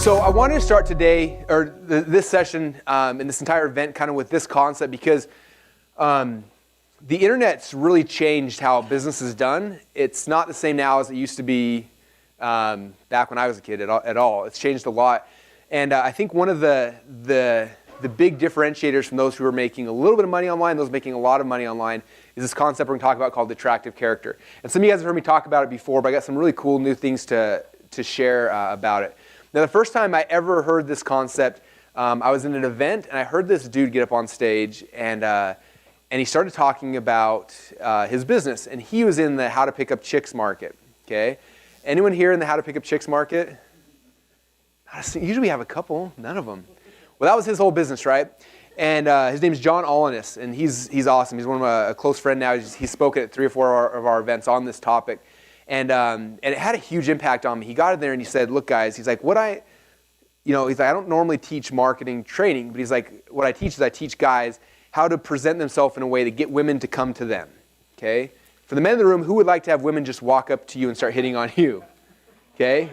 So I wanted to start today, or this session, and this entire event kind of with this concept because the internet's really changed how business is done. It's not the same now as it used to be back when I was a kid at all. It's changed a lot. And I think one of the big differentiators from those who are making a little bit of money online, those making a lot of money online, is this concept we're going to talk about called attractive character. And some of you guys have heard me talk about it before, but I got some really cool new things to share about it. Now, the first time I ever heard this concept, I was in an event, and I heard this dude get up on stage, and he started talking about his business. And he was in the How to Pick Up Chicks market. Okay, anyone here in the How to Pick Up Chicks market? Usually we have a couple, none of them. Well, that was his whole business, right? And his name's John Alanis, and he's awesome. He's one of a close friend now. He's spoken at 3 or 4 of our events on this topic. And it had a huge impact on me. He got in there and he said, look guys, he's like, I don't normally teach marketing training, but he's like, what I teach is I teach guys how to present themselves in a way to get women to come to them, okay? For the men in the room, who would like to have women just walk up to you and start hitting on you, okay?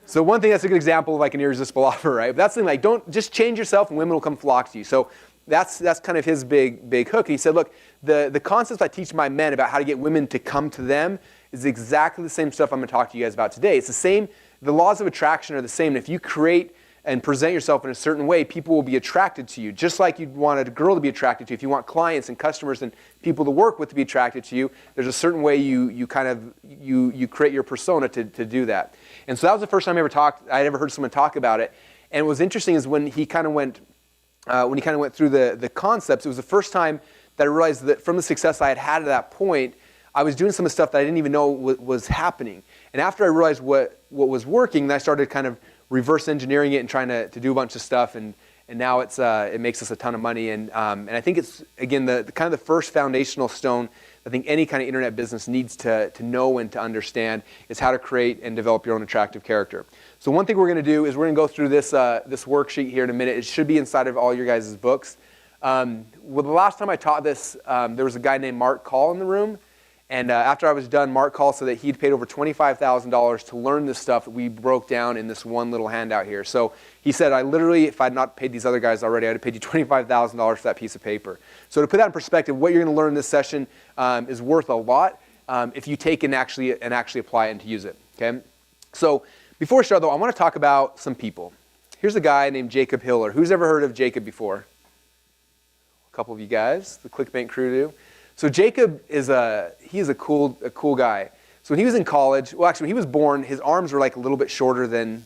So one thing, that's a good example of like an irresistible offer, right? But that's the thing, like, don't just change yourself and women will come flock to you. So that's kind of his big hook. He said, look, the concepts I teach my men about how to get women to come to them is exactly the same stuff I'm going to talk to you guys about today. It's the same. The laws of attraction are the same. If you create and present yourself in a certain way, people will be attracted to you. Just like you'd want a girl to be attracted to you. If you want clients and customers and people to work with to be attracted to you, there's a certain way you create your persona to do that. And so that was the first time I'd ever heard someone talk about it. And what was interesting is when he kind of went through the concepts, it was the first time that I realized that from the success I had at that point, I was doing some of the stuff that I didn't even know was happening. And after I realized what was working, then I started kind of reverse engineering it and trying to do a bunch of stuff. And now it makes us a ton of money. And I think it's, again, the kind of the first foundational stone I think any kind of internet business needs to know and to understand is how to create and develop your own attractive character. So one thing we're going to do is we're going to go through this worksheet here in a minute. It should be inside of all your guys' books. Well, the last time I taught this, there was a guy named Mark Call in the room. And after I was done, Mark called so that he'd paid over $25,000 to learn this stuff that we broke down in this one little handout here. So he said, I literally, if I'd not paid these other guys already, I'd have paid you $25,000 for that piece of paper. So to put that in perspective, what you're going to learn in this session is worth a lot if you take and actually apply it and to use it. Okay. So before we start, though, I want to talk about some people. Here's a guy named Jacob Hiller. Who's ever heard of Jacob before? A couple of you guys, the ClickBank crew do. So Jacob is a cool guy. So when he was in college, well, actually, when he was born, his arms were like a little bit shorter than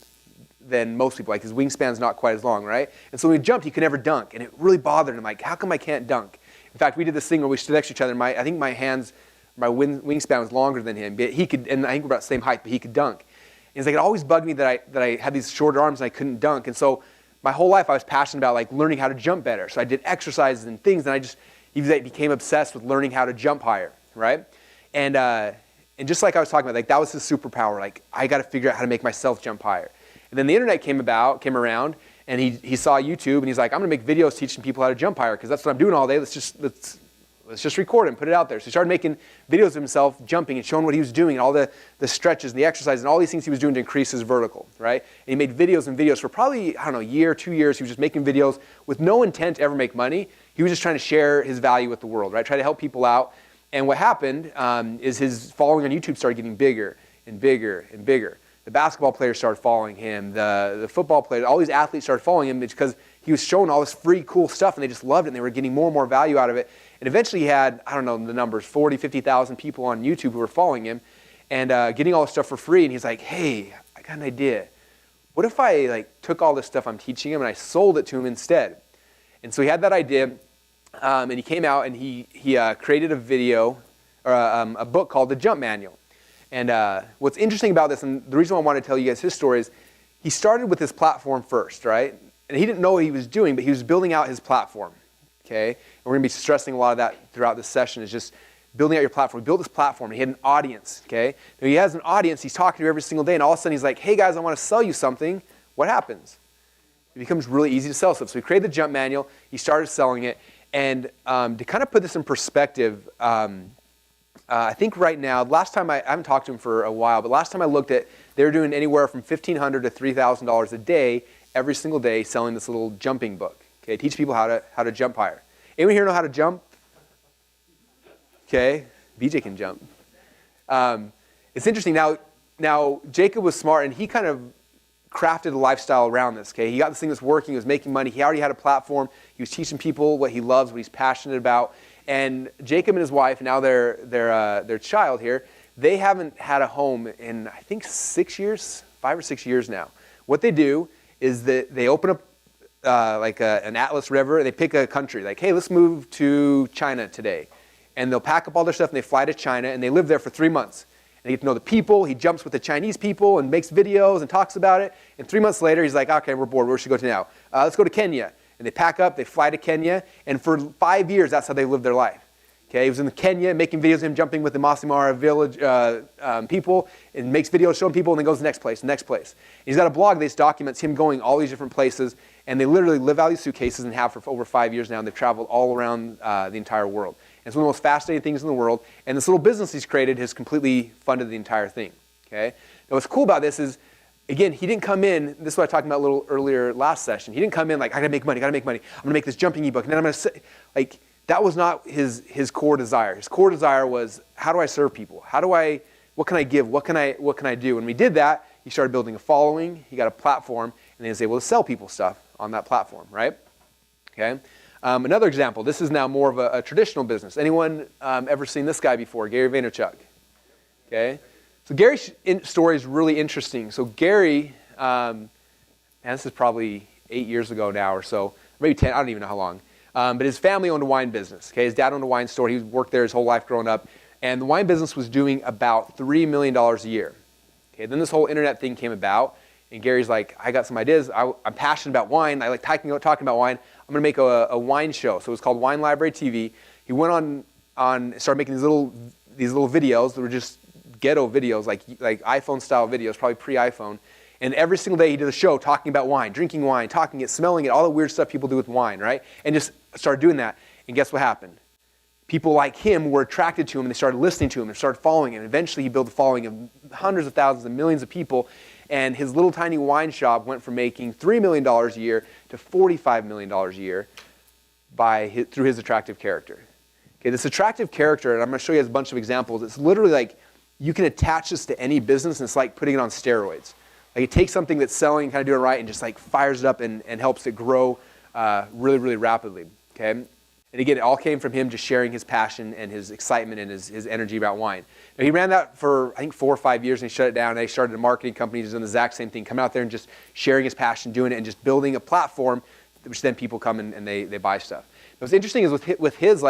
most people. Like his wingspan's not quite as long, right? And so when he jumped, he could never dunk, and it really bothered him. Like, how come I can't dunk? In fact, we did this thing where we stood next to each other. And I think my wingspan was longer than him. But he could, and I think we're about the same height, but he could dunk. And he's like, it always bugged me that I had these shorter arms and I couldn't dunk. And so my whole life I was passionate about like learning how to jump better. So I did exercises and things, and he became obsessed with learning how to jump higher, right? And just like I was talking about, like that was his superpower. Like I got to figure out how to make myself jump higher. And then the internet came around, and he saw YouTube, and he's like, I'm gonna make videos teaching people how to jump higher because that's what I'm doing all day. Let's just record it and put it out there. So he started making videos of himself jumping and showing what he was doing and all the stretches and the exercises and all these things he was doing to increase his vertical, right? And he made videos and videos for probably, I don't know, a year, 2 years. He was just making videos with no intent to ever make money. He was just trying to share his value with the world, right? Try to help people out. And what happened is his following on YouTube started getting bigger and bigger and bigger. The basketball players started following him. The football players, all these athletes started following him because he was showing all this free, cool stuff, and they just loved it, and they were getting more and more value out of it. And eventually he had, I don't know the numbers, 40, 50,000 people on YouTube who were following him and getting all this stuff for free. And he's like, hey, I got an idea. What if I like took all this stuff I'm teaching him and I sold it to him instead? And so he had that idea. And he came out and he created a video or a book called The Jump Manual. And what's interesting about this, and the reason why I want to tell you guys his story is he started with his platform first, right? And he didn't know what he was doing, but he was building out his platform, okay? And we're going to be stressing a lot of that throughout this session is just building out your platform. He built this platform. He had an audience, okay? Now he has an audience. He's talking to every single day, and all of a sudden he's like, hey guys, I want to sell you something. What happens? It becomes really easy to sell stuff. So he created the Jump Manual. He started selling it. And to kind of put this in perspective, I think right now, last time I haven't talked to him for a while, but last time I looked at, they're doing anywhere from $1,500 to $3,000 a day, every single day, selling this little jumping book. Okay, teach people how to jump higher. Anyone here know how to jump? Okay, BJ can jump. It's interesting. Now Jacob was smart, and he kind of crafted a lifestyle around this. Okay, he got this thing that's working. He was making money. He already had a platform. He was teaching people what he loves, what he's passionate about. And Jacob and his wife, now their child here, they haven't had a home in, I think, 6 years, 5 or 6 years now. What they do is that they open up an Atlas River. They pick a country, like, hey, let's move to China today. And they'll pack up all their stuff and they fly to China and they live there for 3 months. And they get to know the people. He jumps with the Chinese people and makes videos and talks about it. And 3 months later, he's like, okay, we're bored. Where should we go to now? Let's go to Kenya. And they pack up, they fly to Kenya, and for 5 years, that's how they lived their life. Okay, he was in Kenya making videos of him jumping with the Masai Mara village people, and makes videos showing people, and then goes to the next place, the next place. And he's got a blog that documents him going all these different places, and they literally live out of these suitcases and have for over 5 years now, and they've traveled all around the entire world. And it's one of the most fascinating things in the world, and this little business he's created has completely funded the entire thing. Okay, now what's cool about this is, again, he didn't come in, this is what I talked about a little earlier last session. He didn't come in like, I gotta make money. I'm gonna make this jumping ebook. And then I'm gonna say, like, that was not his core desire. His core desire was, how do I serve people? What can I give? What can I do? And when he did that, he started building a following. He got a platform, and then he was able to sell people stuff on that platform, right? Okay. Another example, this is now more of a traditional business. Anyone ever seen this guy before? Gary Vaynerchuk. Okay. So Gary's story is really interesting. So Gary, and this is probably 8 years ago now or so, maybe 10, I don't even know how long. But his family owned a wine business. Okay, his dad owned a wine store. He worked there his whole life growing up. And the wine business was doing about $3 million a year. Okay, then this whole internet thing came about. And Gary's like, I got some ideas. I'm passionate about wine. I like talking about wine. I'm going to make a wine show. So it was called Wine Library TV. He went on started making these little videos that were just ghetto videos, like iPhone style videos, probably pre-iPhone. And every single day he did a show talking about wine, drinking wine, talking it, smelling it, all the weird stuff people do with wine, right? And just started doing that. And guess what happened? People like him were attracted to him, and they started listening to him and started following him. And eventually he built a following of hundreds of thousands and millions of people. And his little tiny wine shop went from making $3 million a year to $45 million a year through his attractive character. Okay, this attractive character, and I'm going to show you a bunch of examples. It's literally like, you can attach this to any business, and it's like putting it on steroids. Like, it takes something that's selling, kind of doing it right, and just like fires it up and helps it grow really, really rapidly. Okay, and again, it all came from him just sharing his passion and his excitement and his energy about wine. Now, he ran that for, I think, 4 or 5 years, and he shut it down. And he started a marketing company, doing the exact same thing, coming out there and just sharing his passion, doing it, and just building a platform, which then people come and they buy stuff. Now, what's interesting is with his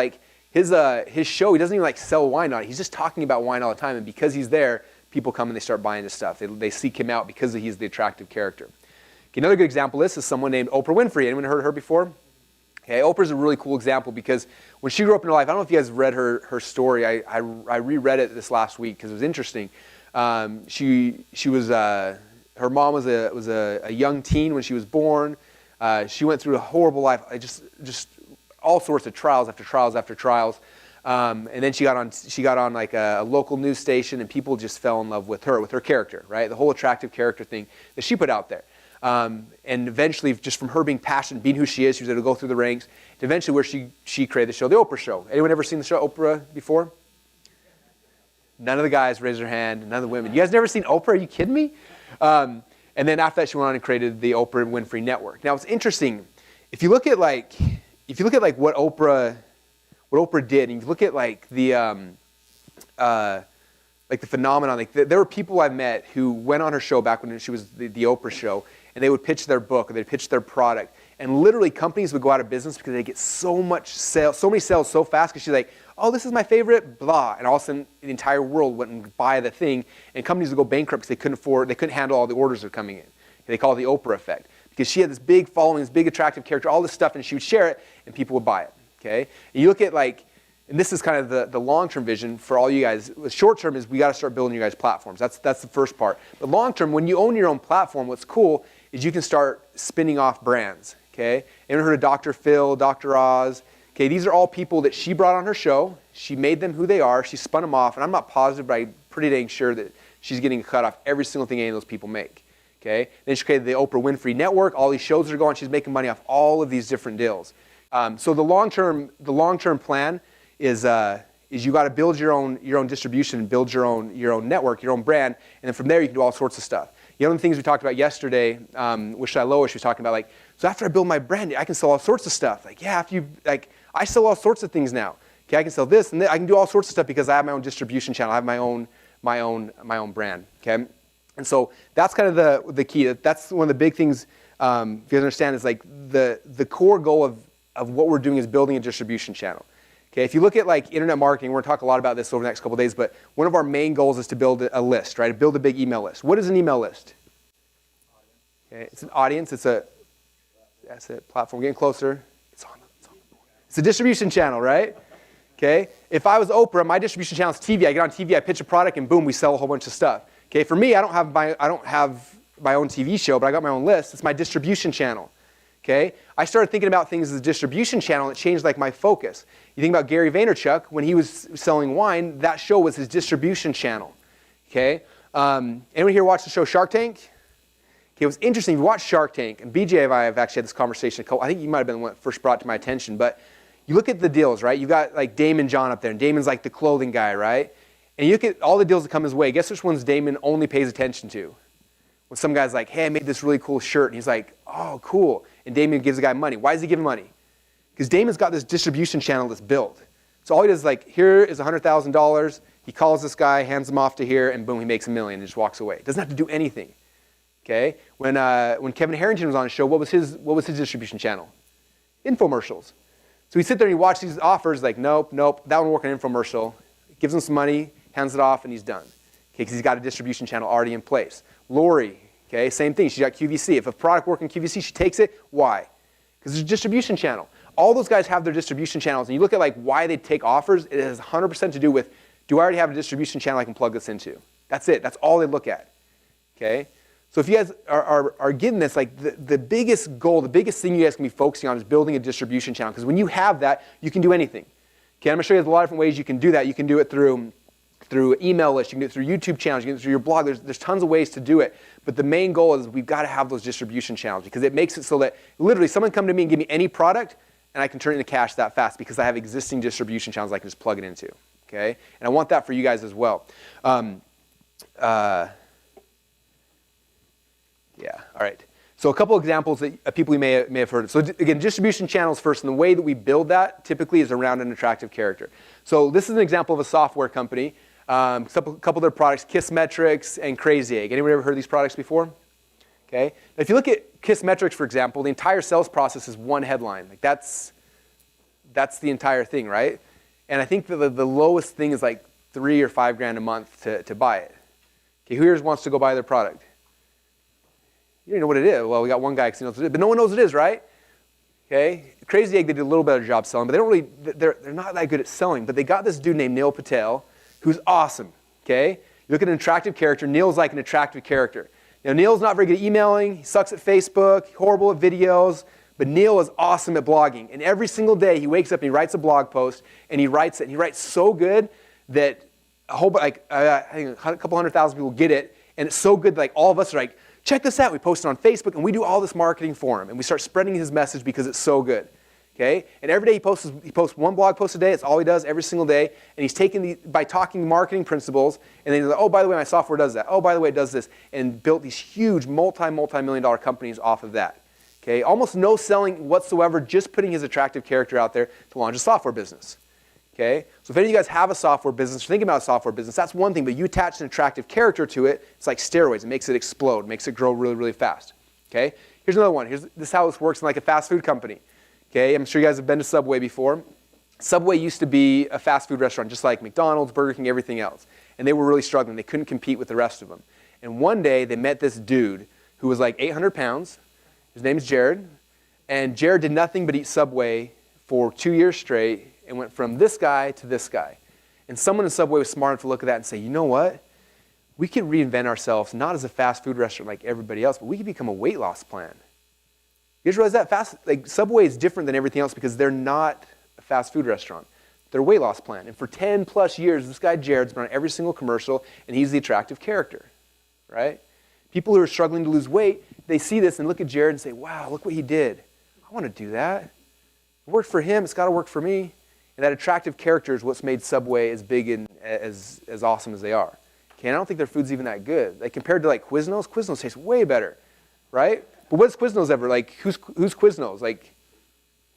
show, he doesn't even like sell wine on it. He's just talking about wine all the time, and because he's there, people come and they start buying his stuff. They seek him out because he's the attractive character. Okay, another good example of this is someone named Oprah Winfrey. Anyone heard of her before? Okay, Oprah's a really cool example because when she grew up in her life, I don't know if you guys read her story. I reread it this last week because it was interesting. She was her mom was a young teen when she was born. She went through a horrible life. Just all sorts of trials after trials after trials. And then she got on like a local news station, and people just fell in love with her character, right? The whole attractive character thing that she put out there. And eventually, just from her being passionate, being who she is, she was able to go through the ranks, to eventually where she created the show, The Oprah Show. Anyone ever seen the show Oprah before? None of the guys raised their hand, none of the women. You guys never seen Oprah? Are you kidding me? And then after that, she went on and created the Oprah Winfrey Network. Now, it's interesting. If you look at what Oprah did, and you look at like the phenomenon, like there were people I've met who went on her show back when she was the Oprah Show, and they would pitch their book or they'd pitch their product, and literally companies would go out of business because they get so many sales so fast, because she's like, oh, this is my favorite, blah, and all of a sudden the entire world went and buy the thing, and companies would go bankrupt because they couldn't handle all the orders that were coming in. They call it the Oprah effect, because she had this big following, this big attractive character, all this stuff, and she would share it, and people would buy it. Okay, and you look at and this is kind of the long-term vision for all you guys. The short-term is we got to start building your guys' platforms. That's the first part. But long-term, when you own your own platform, what's cool is you can start spinning off brands. Okay, anyone heard of Dr. Phil, Dr. Oz? Okay, these are all people that she brought on her show. She made them who they are. She spun them off, and I'm not positive, but I'm pretty dang sure that she's getting a cut off every single thing any of those people make. Okay, then she created the Oprah Winfrey Network. All these shows are going. She's making money off all of these different deals. So the long-term plan is you got to build your own distribution, build your own network, your own brand, and then from there you can do all sorts of stuff. The other things we talked about yesterday with Shiloh, she was talking about like, so after I build my brand, I can sell all sorts of stuff. Like, yeah, I sell all sorts of things now. Okay, I can sell this and that. I can do all sorts of stuff because I have my own distribution channel. I have my own brand. Okay, and so that's kind of the key. That's one of the big things. If you guys understand, is like the core goal of what we're doing is building a distribution channel. Okay, if you look at like internet marketing, we're going to talk a lot about this over the next couple of days. But one of our main goals is to build a list, right? To build a big email list. What is an email list? Okay, it's an audience. It's a platform. Getting closer. It's a distribution channel, right? Okay. If I was Oprah, my distribution channel is TV. I get on TV, I pitch a product, and boom, we sell a whole bunch of stuff. Okay. For me, I don't have my own TV show, but I got my own list. It's my distribution channel. Okay. I started thinking about things as a distribution channel, and it changed like my focus. You think about Gary Vaynerchuk when he was selling wine. That show was his distribution channel. Okay. Anyone here watch the show Shark Tank? Okay, it was interesting. If you watch Shark Tank, and BJ and I have actually had this conversation. I think you might have been the one that first brought it to my attention, but you look at the deals, right? You got like Damon John up there, and Damon's like the clothing guy, right? And you look at all the deals that come his way. Guess which ones Damon only pays attention to? When some guy's like, hey, I made this really cool shirt, and he's like, oh, cool. And Damon gives the guy money. Why does he give him money? Because Damon's got this distribution channel that's built. So all he does is like, here is $100,000. He calls this guy, hands him off to here, and boom, he makes $1 million and just walks away. Doesn't have to do anything. Okay? When Kevin Harrington was on his show, what was his distribution channel? Infomercials. So he'd sit there and he'd watch these offers, like, nope, that one work on infomercial. Gives him some money, hands it off, and he's done. Okay, because he's got a distribution channel already in place. Lori, okay, same thing. She's got QVC. If a product works in QVC, she takes it. Why? Because there's a distribution channel. All those guys have their distribution channels, and you look at like why they take offers, it has 100% to do with, do I already have a distribution channel I can plug this into? That's it. That's all they look at. Okay? So if you guys are getting this, like the biggest goal, the biggest thing you guys can be focusing on is building a distribution channel. Because when you have that, you can do anything. Okay, I'm going to show you guys a lot of different ways you can do that. You can do it through email lists. You can do it through YouTube channels. You can do it through your blog. There's tons of ways to do it. But the main goal is we've got to have those distribution channels because it makes it so that literally someone come to me and give me any product and I can turn it into cash that fast because I have existing distribution channels I can just plug it into. Okay, and I want that for you guys as well. Yeah, all right. So a couple examples that people you may have heard of. So again, distribution channels first, and the way that we build that typically is around an attractive character. So this is an example of a software company. A couple of their products, Kissmetrics and Crazy Egg. Anyone ever heard of these products before? Okay. Now if you look at Kissmetrics, for example, the entire sales process is one headline. Like that's the entire thing, right? And I think that the lowest thing is like $3,000 or $5,000 a month to buy it. Okay, who here wants to go buy their product? You don't know what it is. Well, we got one guy who knows what it is, but no one knows what it is, right? Okay. Crazy Egg, they did a little better job selling, but they don't really, they're not that good at selling. But they got this dude named Neil Patel, who's awesome. Okay. You look at an attractive character. Neil's like an attractive character. Now, Neil's not very good at emailing. He sucks at Facebook. Horrible at videos. But Neil is awesome at blogging. And every single day, he wakes up and he writes a blog post, and he writes it. And he writes so good that I think a couple 100,000 people get it. And it's so good that like all of us are like, check this out. We post it on Facebook, and we do all this marketing for him. And we start spreading his message because it's so good. Okay? And every day he posts one blog post a day. It's all he does every single day. And he's taken by talking marketing principles, and then he's like, oh, by the way, my software does that. Oh, by the way, it does this. And built these huge multi-million dollar companies off of that. Okay? Almost no selling whatsoever, just putting his attractive character out there to launch a software business. Okay? So if any of you guys have a software business, or thinking about a software business, that's one thing, but you attach an attractive character to it, it's like steroids. It makes it explode, makes it grow really, really fast. Okay? Here's another one. This is how this works in like a fast food company. Okay? I'm sure you guys have been to Subway before. Subway used to be a fast food restaurant, just like McDonald's, Burger King, everything else. And they were really struggling. They couldn't compete with the rest of them. And one day, they met this dude who was like 800 pounds. His name is Jared. And Jared did nothing but eat Subway for 2 years straight, and went from this guy to this guy. And someone in Subway was smart enough to look at that and say, you know what? We could reinvent ourselves, not as a fast food restaurant like everybody else, but we could become a weight loss plan. You guys realize that? Subway is different than everything else because they're not a fast food restaurant, their weight loss plan. And for 10 plus years, this guy Jared's been on every single commercial, and he's the attractive character, right? People who are struggling to lose weight, they see this and look at Jared and say, wow, look what he did. I want to do that. It worked for him, it's got to work for me. And that attractive character is what's made Subway as big and as awesome as they are. Okay, and I don't think their food's even that good. Like compared to like Quiznos, Quiznos tastes way better, right? But what's Quiznos ever? Like who's Quiznos? Like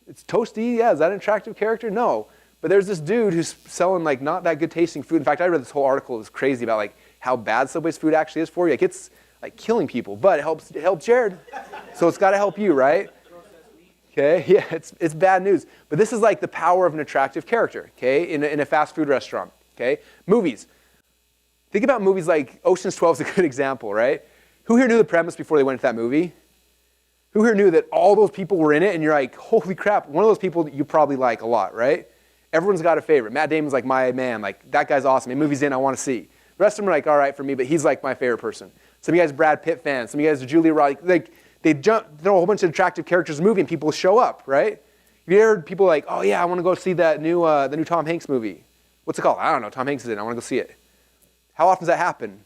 it's toasty, yeah, is that an attractive character? No. But there's this dude who's selling like not that good tasting food. In fact, I read this whole article, it was crazy about like how bad Subway's food actually is for you. Like it's like killing people, but it helps Jared. So it's got to help you, right? Okay, yeah, it's bad news. But this is like the power of an attractive character, okay, in a fast food restaurant, okay? Movies. Think about movies like Ocean's 12 is a good example, right? Who here knew the premise before they went into that movie? Who here knew that all those people were in it and you're like, holy crap, one of those people that you probably like a lot, right? Everyone's got a favorite. Matt Damon's like my man, like that guy's awesome. The movie's in, I want to see. The rest of them are like, all right for me, but he's like my favorite person. Some of you guys are Brad Pitt fans. Some of you guys are Julia Roberts. Like they throw a whole bunch of attractive characters in the movie and people show up, right? Have you heard people like, oh yeah, I want to go see that the new Tom Hanks movie. What's it called? I don't know. Tom Hanks is in it. I want to go see it. How often does that happen?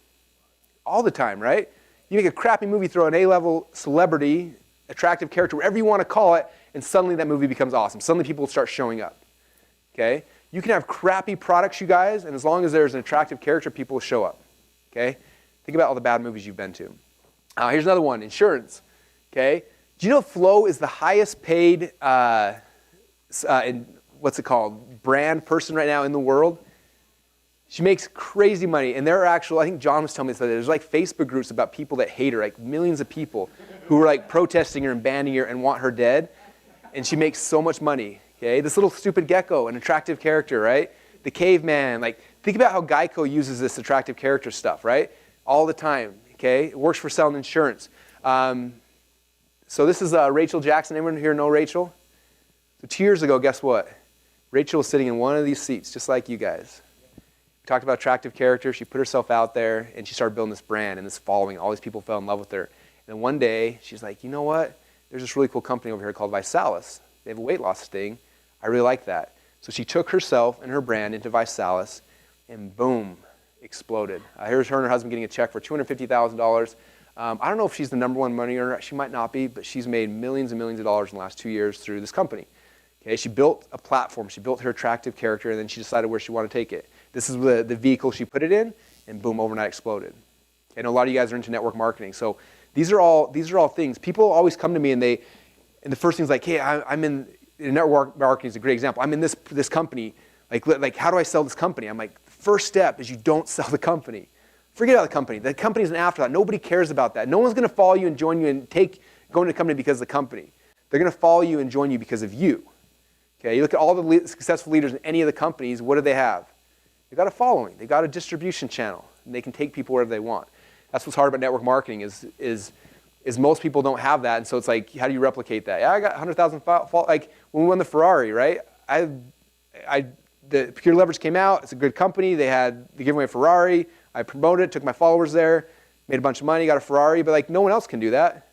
All the time, right? You make a crappy movie, throw an A-level celebrity, attractive character, whatever you want to call it, and suddenly that movie becomes awesome. Suddenly people start showing up, okay? You can have crappy products, you guys, and as long as there's an attractive character, people will show up, okay? Think about all the bad movies you've been to. Here's another one, insurance, okay? Do you know Flo is the highest paid, what's it called, brand person right now in the world? She makes crazy money, and there are actual, I think John was telling me this, that there's like Facebook groups about people that hate her, like millions of people who are like protesting her and banning her and want her dead, and she makes so much money, okay? This little stupid gecko, an attractive character, right? The caveman, like think about how Geico uses this attractive character stuff, right? All the time, okay? It works for selling insurance. So this is Rachel Jackson. Anyone here know Rachel? So 2 years ago, guess what? Rachel was sitting in one of these seats, just like you guys. We talked about attractive character. She put herself out there, and she started building this brand and this following. All these people fell in love with her. And then one day, she's like, you know what? There's this really cool company over here called ViSalus. They have a weight loss thing. I really like that. So she took herself and her brand into ViSalus, and boom, exploded. Here's her and her husband getting a check for $250,000. I don't know if she's the number one money earner. She might not be, but she's made millions and millions of dollars in the last 2 years through this company. Okay, she built a platform. She built her attractive character, and then she decided where she wanted to take it. This is the vehicle she put it in, and boom, overnight exploded. I know a lot of you guys are into network marketing. So these are all things. People always come to me, and the first thing is like, hey, I'm in network marketing is a great example. I'm in this company. Like how do I sell this company? I'm like, first step is you don't sell the company. Forget about the company. The company's an afterthought. Nobody cares about that. No one's going to follow you and join you and go into the company because of the company. They're going to follow you and join you because of you. Okay, you look at all the successful leaders in any of the companies, what do they have? They've got a following. They've got a distribution channel. And they can take people wherever they want. That's what's hard about network marketing is most people don't have that. And so it's like, how do you replicate that? Yeah, I got 100,000 like when we won the Ferrari, right? The Pure Leverage came out. It's a good company. They gave away a Ferrari. I promoted it, took my followers there, made a bunch of money, got a Ferrari. But like no one else can do that.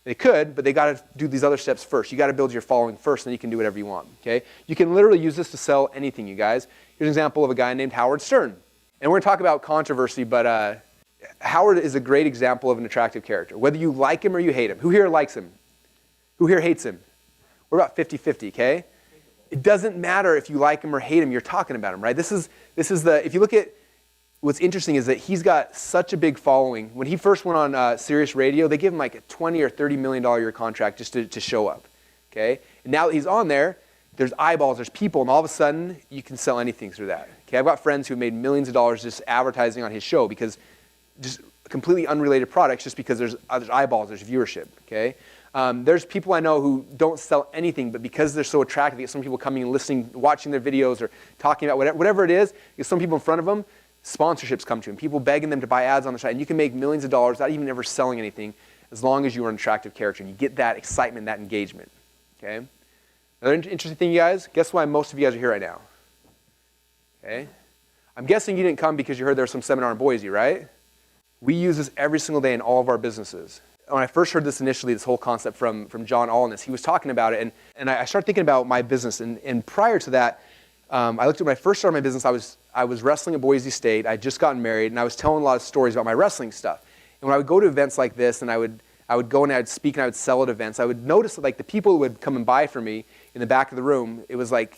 They could, but they got to do these other steps first. You got to build your following first, and then you can do whatever you want. Okay? You can literally use this to sell anything, you guys. Here's an example of a guy named Howard Stern. And we're going to talk about controversy, but Howard is a great example of an attractive character. Whether you like him or you hate him. Who here likes him? Who here hates him? We're about 50-50, okay? It doesn't matter if you like him or hate him, you're talking about him, right? This is if you look at, what's interesting is that he's got such a big following. When he first went on Sirius Radio, they give him like a $20 or $30 million a year contract just to show up, okay? And now that he's on there, there's eyeballs, there's people, and all of a sudden, you can sell anything through that. Okay, I've got friends who have made millions of dollars just advertising on his show because just completely unrelated products just because there's eyeballs, there's viewership, okay? There's people I know who don't sell anything, but because they're so attractive, they get some people coming and listening, watching their videos or talking about whatever it is, you get some people in front of them, sponsorships come to them, people begging them to buy ads on the site, and you can make millions of dollars without even ever selling anything as long as you are an attractive character and you get that excitement, that engagement, okay? Another interesting thing, you guys, guess why most of you guys are here right now? Okay? I'm guessing you didn't come because you heard there was some seminar in Boise, right? We use this every single day in all of our businesses. when I first heard this initially, this whole concept from John Allness, he was talking about it, and I started thinking about my business. And prior to that, I looked at when I first started my business, I was wrestling at Boise State. I had just gotten married, and I was telling a lot of stories about my wrestling stuff. And when I would go to events like this, and I would go and I would speak and I would sell at events, I would notice that like the people who would come and buy from me in the back of the room, it was like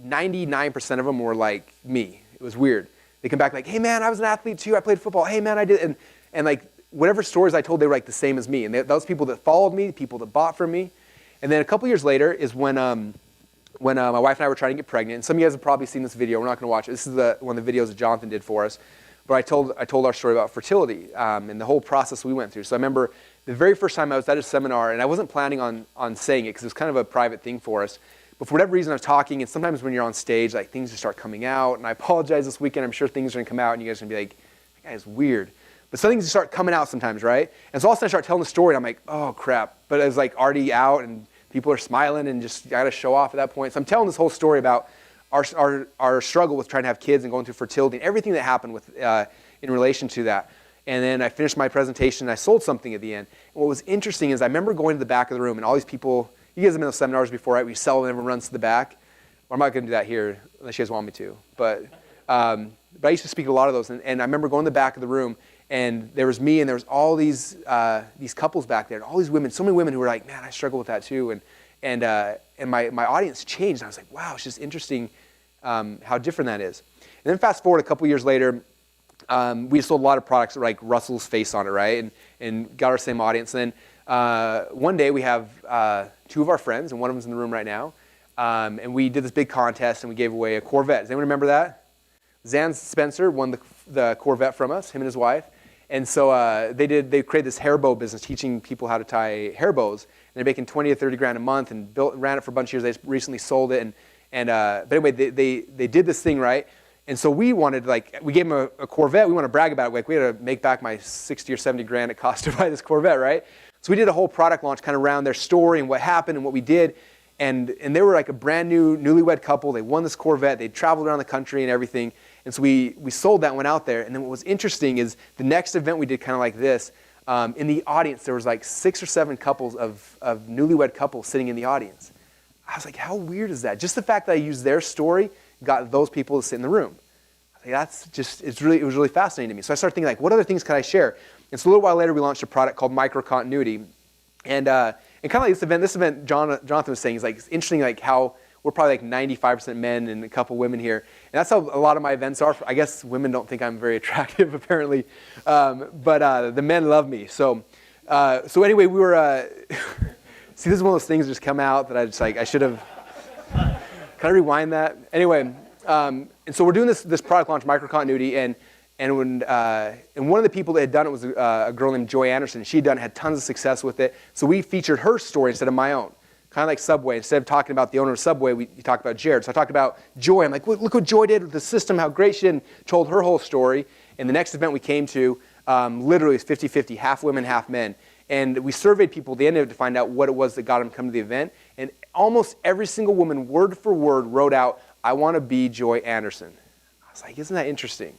99% of them were like me. It was weird. They come back like, hey man, I was an athlete too. I played football. Hey man, I did. And like whatever stories I told, they were like the same as me. And those people that followed me, people that bought from me. And then a couple years later is when my wife and I were trying to get pregnant. And some of you guys have probably seen this video. We're not going to watch it. This is one of the videos that Jonathan did for us. But I told our story about fertility and the whole process we went through. So I remember the very first time I was at a seminar, and I wasn't planning on saying it because it was kind of a private thing for us. But for whatever reason, I was talking, and sometimes when you're on stage, like things just start coming out. And I apologize this weekend. I'm sure things are going to come out, and you guys are going to be like, that guy is weird. But some things just start coming out sometimes, right? And so all of a sudden I start telling the story, and I'm like, oh, crap. But it was like already out, and people are smiling, and just I got to show off at that point. So I'm telling this whole story about our struggle with trying to have kids and going through fertility and everything that happened with in relation to that. And then I finished my presentation, and I sold something at the end. And what was interesting is I remember going to the back of the room, and all these people, you guys have been in those seminars before, right? We sell and everyone runs to the back. Well, I'm not going to do that here unless you guys want me to. But I used to speak at a lot of those. And I remember going to the back of the room, and there was me, and there was all these couples back there, and all these women, so many women who were like, man, I struggle with that too. And my audience changed. And I was like, wow, it's just interesting how different that is. And then fast forward a couple years later, we sold a lot of products that were like Russell's face on it, right? And got our same audience. And then one day we have two of our friends, and one of them's in the room right now. And we did this big contest, and we gave away a Corvette. Does anyone remember that? Zan Spencer won the Corvette from us, him and his wife. And so they created this hair bow business, teaching people how to tie hair bows. And they're making 20 to 30 grand a month, and ran it for a bunch of years. They just recently sold it. But anyway, they did this thing, right? And so we wanted, we gave them a Corvette. We want to brag about it. Like, we had to make back my 60 or 70 grand it cost to buy this Corvette, right? So we did a whole product launch kind of around their story and what happened and what we did. And they were like a brand new, newlywed couple. They won this Corvette. They traveled around the country and everything. And so we sold that, went out there. And then what was interesting is the next event we did kind of like this. In the audience, there was like 6 or 7 couples of newlywed couples sitting in the audience. I was like, how weird is that? Just the fact that I used their story got those people to sit in the room. I was like, it was really fascinating to me. So I started thinking, like, what other things can I share? And so a little while later, we launched a product called Microcontinuity. And kind of like this event Jonathan was saying is like, it's interesting, like how we're probably like 95% men and a couple women here. And that's how a lot of my events are. I guess women don't think I'm very attractive, apparently. But the men love me. So anyway, we were, see, this is one of those things that just come out that I should have, can I rewind that? Anyway, and so we're doing this product launch, Microcontinuity, and one of the people that had done it was a girl named Joy Anderson. She had tons of success with it. So we featured her story instead of my own. Kind of like Subway. Instead of talking about the owner of Subway, we talked about Jared. So I talked about Joy. I'm like, look what Joy did with the system, how great she did, and told her whole story. And the next event we came to, literally was 50-50, half women, half men. And we surveyed people at the end of it to find out what it was that got them to come to the event. And almost every single woman, word for word, wrote out, I want to be Joy Anderson. I was like, isn't that interesting?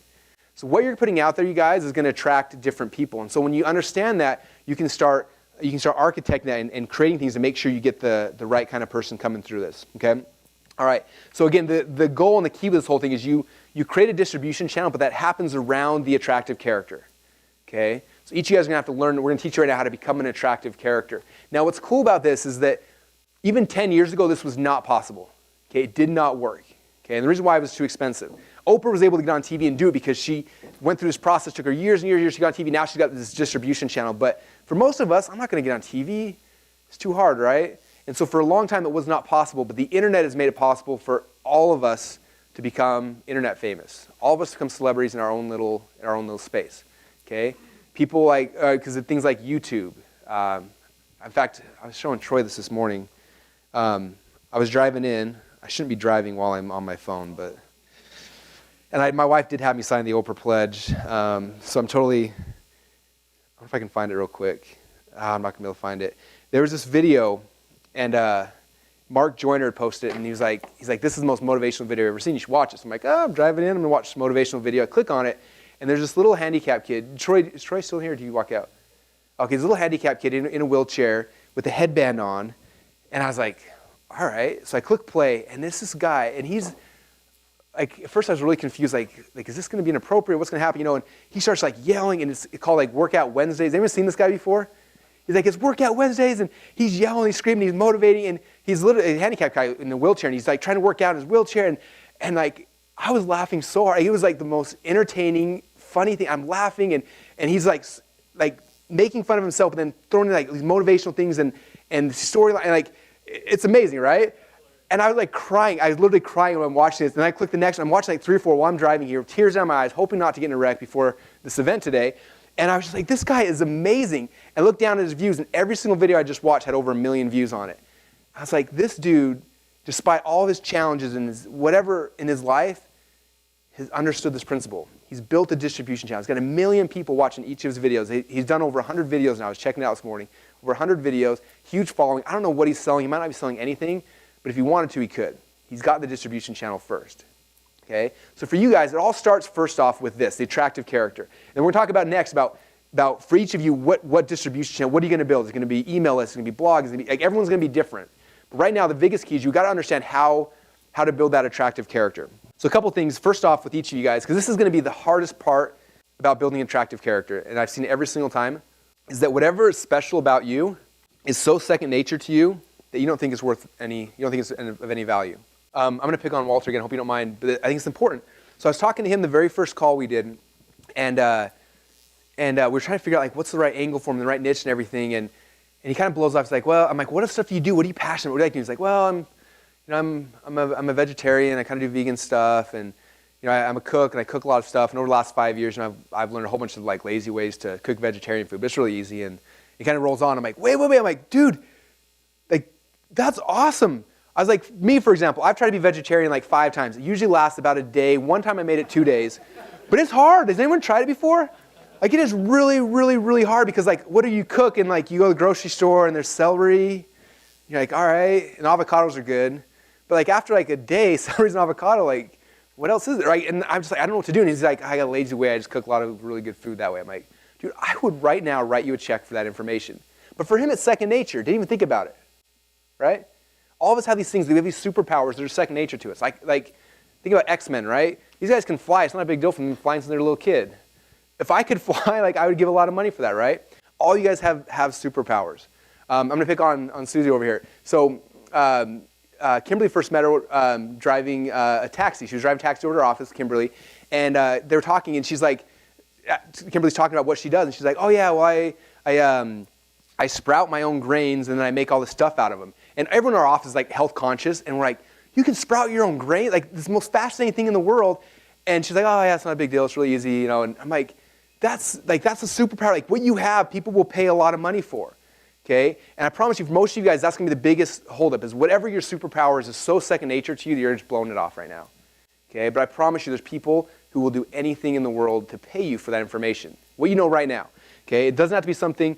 So what you're putting out there, you guys, is going to attract different people. And so when you understand that, you can start architecting that and creating things to make sure you get the right kind of person coming through this, okay? All right, so again, the goal and the key of this whole thing is you create a distribution channel, but that happens around the attractive character, okay? So each of you guys are going to have to learn, we're going to teach you right now how to become an attractive character. Now what's cool about this is that even 10 years ago, this was not possible, okay? It did not work, okay? And the reason why it was too expensive. Oprah was able to get on TV and do it because she went through this process, took her years and years, she got on TV, now she's got this distribution channel. But for most of us, I'm not going to get on TV. It's too hard, right? And so for a long time, it was not possible, but the internet has made it possible for all of us to become internet famous. All of us become celebrities in our own little space, okay? People like, because of things like YouTube. In fact, I was showing Troy this morning. I was driving in. I shouldn't be driving while I'm on my phone, but... And my wife did have me sign the Oprah Pledge, so I'm totally, I don't know if I can find it real quick. I'm not going to be able to find it. There was this video, and Mark Joyner had posted it, and he's like, this is the most motivational video I've ever seen. You should watch it. So I'm like, I'm driving in. I'm going to watch this motivational video. I click on it, and there's this little handicapped kid. Troy, is Troy still here, or do you walk out? Okay, this little handicapped kid in a wheelchair with a headband on. And I was like, all right. So I click play, and this guy, and he's, like, at first I was really confused, like is this going to be inappropriate? What's going to happen? And he starts like yelling, and it's called like Workout Wednesdays. Anyone seen this guy before? He's like, it's Workout Wednesdays, and he's yelling, he's screaming, he's motivating, and he's literally a handicapped guy in a wheelchair, and he's like trying to work out in his wheelchair, and like I was laughing so hard. He was like the most entertaining, funny thing. I'm laughing, and he's like making fun of himself, and then throwing in like these motivational things and storyline, and like it's amazing, right? And I was like crying. I was literally crying when I'm watching this. And I click the next one. I'm watching like 3 or 4 while I'm driving here, tears down my eyes, hoping not to get in a wreck before this event today. And I was just like, this guy is amazing. And I looked down at his views, and every single video I just watched had over 1 million views on it. I was like, this dude, despite all of his challenges and whatever in his life, has understood this principle. He's built a distribution channel. He's got 1 million people watching each of his videos. He's done over 100 videos now. I was checking it out this morning. Over 100 videos, huge following. I don't know what he's selling. He might not be selling anything, but if he wanted to, he could. He's got the distribution channel first. Okay? So for you guys, it all starts first off with this, the attractive character. And we're going to talk about next about for each of you, what distribution channel, what are you going to build? Is it going to be email lists? Is it going to be blogs? Is it going to be, like, everyone's going to be different. But right now, the biggest key is you've got to understand how to build that attractive character. So a couple things, first off with each of you guys, because this is going to be the hardest part about building an attractive character, and I've seen it every single time, is that whatever is special about you is so second nature to you that you don't think it's of any value. I'm going to pick on Walter again, hope you don't mind, but I think it's important. So I was talking to him the very first call we did, and we were trying to figure out like what's the right angle for him, the right niche and everything, and he kind of blows off. He's like, well, I'm like, what stuff do you do? What are you passionate about? What do you like to do? He's like, well, I'm a vegetarian. I kind of do vegan stuff, and I'm a cook, and I cook a lot of stuff. And over the last 5 years, I've learned a whole bunch of like lazy ways to cook vegetarian food, but it's really easy. And he kind of rolls on. I'm like, wait. I'm like, dude, like that's awesome. I was like, me for example, I've tried to be vegetarian like 5 times. It usually lasts about a day. One time I made it 2 days, but it's hard. Has anyone tried it before? Like it is really, really, really hard because like, what do you cook? And like, you go to the grocery store and there's celery. You're like, all right, and avocados are good. But like after like a day, celery's an avocado, like what else is it, right? And I'm just like, I don't know what to do. And he's like, I got a lazy way. I just cook a lot of really good food that way. I'm like, dude, I would right now write you a check for that information. But for him, it's second nature. Didn't even think about it, right? All of us have these things. We have these superpowers that are second nature to us. Like think about X-Men, right? These guys can fly. It's not a big deal for them flying since they're a little kid. If I could fly, like I would give a lot of money for that, right? All you guys have superpowers. I'm going to pick on Susie over here. So Kimberly first met her driving a taxi. She was driving a taxi over to her office, Kimberly, and they were talking, and she's like, Kimberly's talking about what she does, and she's like, oh yeah, well I sprout my own grains, and then I make all this stuff out of them. And everyone in our office is like health conscious, and we're like, you can sprout your own grain? Like this is the most fascinating thing in the world. And she's like, oh yeah, it's not a big deal, it's really easy, And I'm like, that's a superpower. Like what you have, people will pay a lot of money for. Okay? And I promise you, for most of you guys, that's going to be the biggest holdup, is whatever your superpower is so second nature to you that you're just blowing it off right now. Okay? But I promise you, there's people who will do anything in the world to pay you for that information. What you know right now. Okay? It doesn't have to be something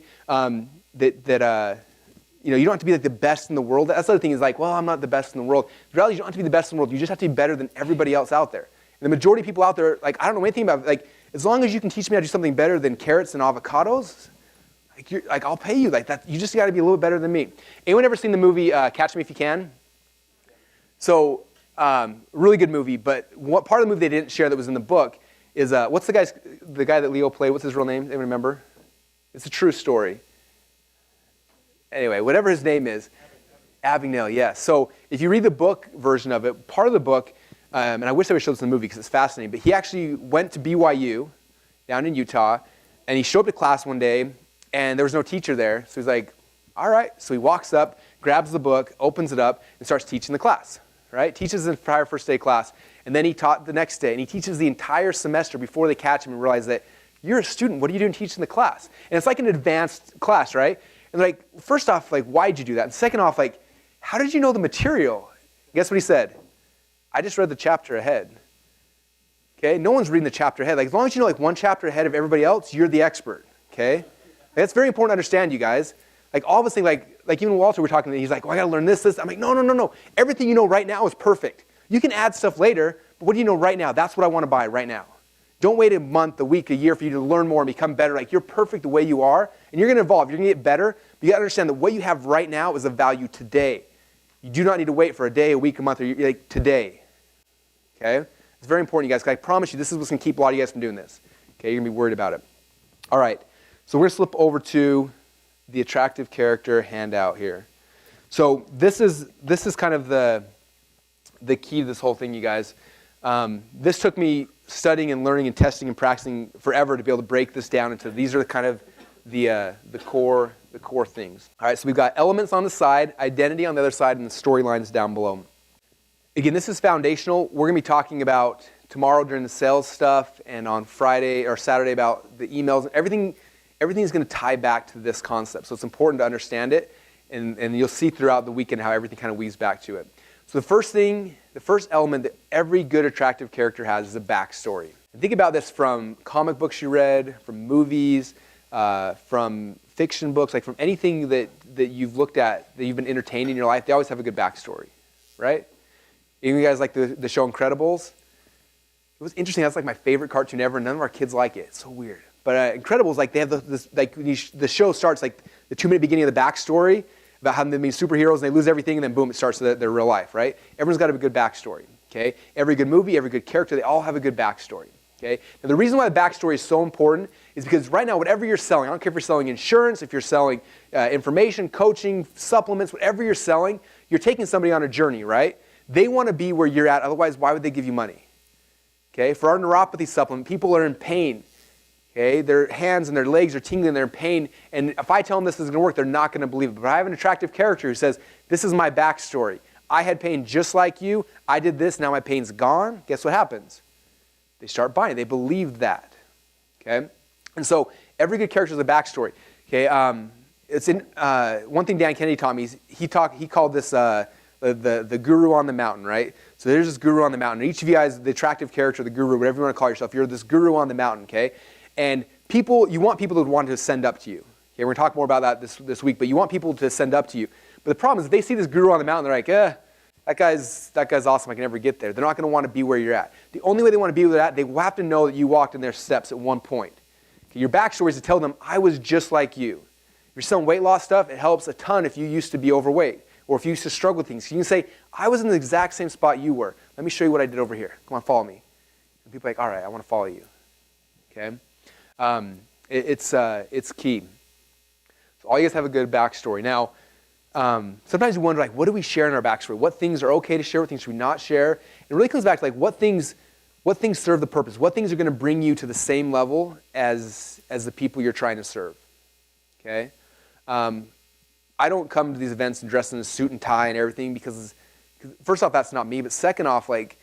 you don't have to be like the best in the world. That's the other thing is like, well, I'm not the best in the world. Reality, you don't have to be the best in the world. You just have to be better than everybody else out there. And the majority of people out there, like, I don't know anything about it. Like, as long as you can teach me how to do something better than carrots and avocados, like I'll pay you like that. You just got to be a little bit better than me. Anyone ever seen the movie Catch Me If You Can? So, really good movie. But what part of the movie they didn't share that was in the book is what's the guy that Leo played? What's his real name? Anyone remember? It's a true story. Anyway, whatever his name is, Abagnale. Yes. So if you read the book version of it, part of the book, and I wish I would show this in the movie because it's fascinating. But he actually went to BYU down in Utah, and he showed up to class one day. And there was no teacher there, so he's like, all right. So he walks up, grabs the book, opens it up, and starts teaching the class, right? Teaches the entire first day class. And then he taught the next day, and he teaches the entire semester before they catch him and realize that you're a student. What are you doing teaching the class? And it's like an advanced class, right? And like, first off, like, why'd you do that? And second off, like, how did you know the material? Guess what he said? I just read the chapter ahead. Okay? No one's reading the chapter ahead. Like, as long as you know like one chapter ahead of everybody else, you're the expert. Okay? That's very important to understand, you guys. Like all of us think, like even Walter, we're talking, he's like, well, I got to learn this. I'm like, no. Everything you know right now is perfect. You can add stuff later, but what do you know right now? That's what I want to buy right now. Don't wait a month, a week, a year for you to learn more and become better. Like, you're perfect the way you are, and you're going to evolve. You're going to get better. But you got to understand that what you have right now is of value today. You do not need to wait for a day, a week, a month, or like today. Okay? It's very important, you guys, because I promise you this is what's going to keep a lot of you guys from doing this. Okay? You're going to be worried about it. All right. So we're going to slip over to the attractive character handout here. So this is kind of the key to this whole thing, you guys. This took me studying and learning and testing and practicing forever to be able to break this down into these are kind of the core things. All right, so we've got elements on the side, identity on the other side, and the storylines down below. Again, this is foundational. We're going to be talking about tomorrow during the sales stuff, and on Friday or Saturday about the emails. Everything is going to tie back to this concept. So it's important to understand it, and you'll see throughout the weekend how everything kind of weaves back to it. So the first element that every good, attractive character has is a backstory. And think about this from comic books you read, from movies, from fiction books, like from anything that you've looked at, that you've been entertained in your life. They always have a good backstory, right? You guys like the show Incredibles? It was interesting. That's like my favorite cartoon ever. None of our kids like it. It's so weird. But Incredibles, like they have the show starts like the 2-minute beginning of the backstory about how they're being superheroes and they lose everything, and then boom, it starts their real life, right? Everyone's got to have a good backstory, okay? Every good movie, every good character, they all have a good backstory, okay? Now the reason why the backstory is so important is because right now, whatever you're selling, I don't care if you're selling insurance, if you're selling information, coaching, supplements, whatever you're selling, you're taking somebody on a journey, right? They want to be where you're at, otherwise why would they give you money? Okay, for our neuropathy supplement, people are in pain. Okay, their hands and their legs are tingling, they're in pain, and if I tell them this is going to work, they're not going to believe it. But I have an attractive character who says, this is my backstory. I had pain just like you. I did this, now my pain's gone. Guess what happens? They start buying. They believe that. Okay, and so every good character has a backstory. Okay, it's in one thing Dan Kennedy taught me. He called this the guru on the mountain, right? So there's this guru on the mountain. Each of you guys, the attractive character, the guru, whatever you want to call yourself, you're this guru on the mountain, okay? And you want people to want to send up to you. Okay, we're going to talk more about that this week, but you want people to send up to you. But the problem is if they see this guru on the mountain, they're like, that guy's awesome, I can never get there. They're not going to want to be where you're at. The only way they want to be where they're at, they will have to know that you walked in their steps at one point. Okay, your backstory is to tell them, I was just like you. If you're selling weight loss stuff, it helps a ton if you used to be overweight. Or if you used to struggle with things. You can say, I was in the exact same spot you were. Let me show you what I did over here. Come on, follow me. And people are like, all right, I want to follow you. Okay? It's key. So all you guys have a good backstory. Now, sometimes you wonder, like, what do we share in our backstory? What things are okay to share? What things should we not share? It really comes back to, like, what things serve the purpose? What things are going to bring you to the same level as the people you're trying to serve? Okay? I don't come to these events and dress in a suit and tie and everything because first off, that's not me. But second off, like,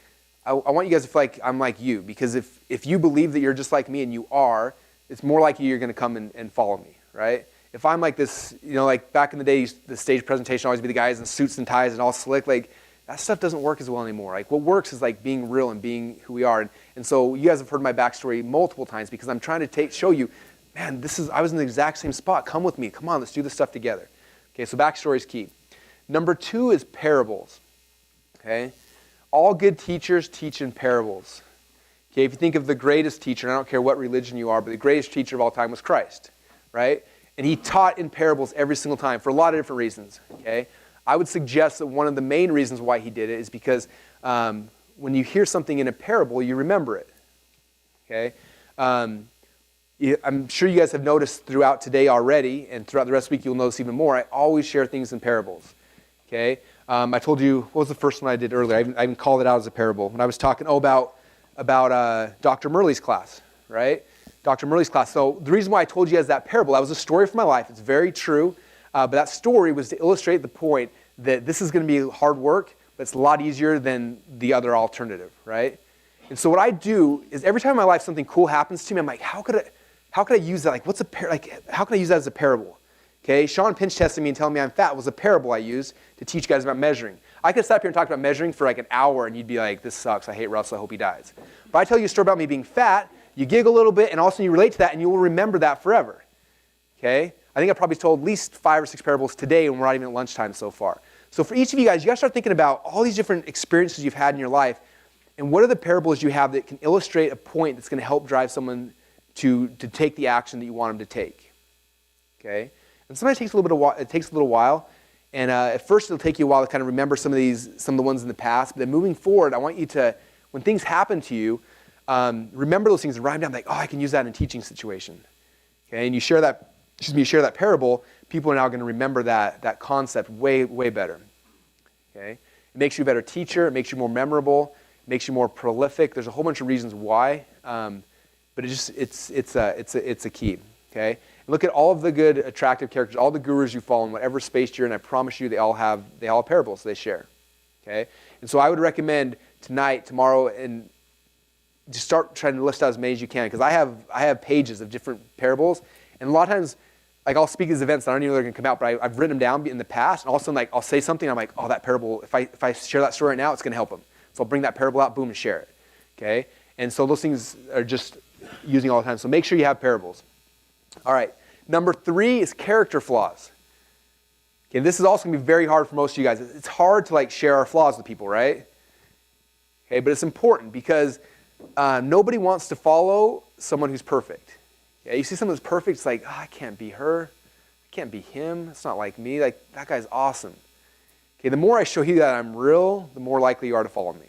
I want you guys to feel like I'm like you. Because if you believe that you're just like me and you are, it's more likely you're going to come and follow me, right? If I'm like this, like back in the day, the stage presentation always be the guys in suits and ties and all slick. Like, that stuff doesn't work as well anymore. Like, what works is like being real and being who we are. And so you guys have heard my backstory multiple times because I'm trying to show you, man, I was in the exact same spot. Come with me. Come on, let's do this stuff together. Okay, so backstory is key. Number 2 is parables. Okay, all good teachers teach in parables. Okay, if you think of the greatest teacher, and I don't care what religion you are, but the greatest teacher of all time was Christ, right? And he taught in parables every single time for a lot of different reasons. Okay, I would suggest that one of the main reasons why he did it is because when you hear something in a parable, you remember it. Okay. I'm sure you guys have noticed throughout today already, and throughout the rest of the week you'll notice even more, I always share things in parables, okay? I told you, what was the first one I did earlier? I even called it out as a parable. When I was talking about Dr. Murley's class, right? Dr. Murley's class. So the reason why I told you guys that parable, that was a story from my life. It's very true, but that story was to illustrate the point that this is going to be hard work, but it's a lot easier than the other alternative, right? And so what I do is every time in my life something cool happens to me, I'm like, how could I use that? Like, how can I use that as a parable? Okay, Sean pinch testing me and telling me I'm fat was a parable I used to teach you guys about measuring. I could stop here and talk about measuring for like an hour and you'd be like, this sucks, I hate Russell, I hope he dies. But I tell you a story about me being fat, you giggle a little bit and all of a sudden you relate to that and you will remember that forever. Okay, I think I probably told at least 5 or 6 parables today and we're not even at lunchtime so far. So for each of you guys, you got to start thinking about all these different experiences you've had in your life. And what are the parables you have that can illustrate a point that's going to help drive someone to take the action that you want them to take? Okay? And sometimes it takes a little while. And at first it'll take you a while to kind of remember some of the ones in the past. But then moving forward, I want you to, when things happen to you, remember those things and write them down like, oh, I can use that in a teaching situation. Okay? And you share that parable, people are now going to remember that concept way, way better. Okay? It makes you a better teacher. It makes you more memorable. It makes you more prolific. There's a whole bunch of reasons why, but it's a key. Okay? And look at all of the good, attractive characters, all the gurus you follow in whatever space you're in. I promise you, they all have parables they share. Okay? And so I would recommend tonight, tomorrow, and just start trying to list out as many as you can, because I have pages of different parables, and a lot of times, like I'll speak at these events, and I don't even know they're going to come out, but I've written them down in the past, and all of a sudden, like I'll say something, and I'm like, oh, that parable, if I share that story right now, it's going to help them. So I'll bring that parable out, boom, and share it. Okay? And so those things are just using all the time. So make sure you have parables. All right. Number 3 is character flaws. Okay, this is also going to be very hard for most of you guys. It's hard to like share our flaws with people, right? Okay, but it's important because nobody wants to follow someone who's perfect. Okay, you see someone who's perfect, it's like, oh, I can't be her. I can't be him. It's not like me. Like, that guy's awesome. Okay, the more I show you that I'm real, the more likely you are to follow me.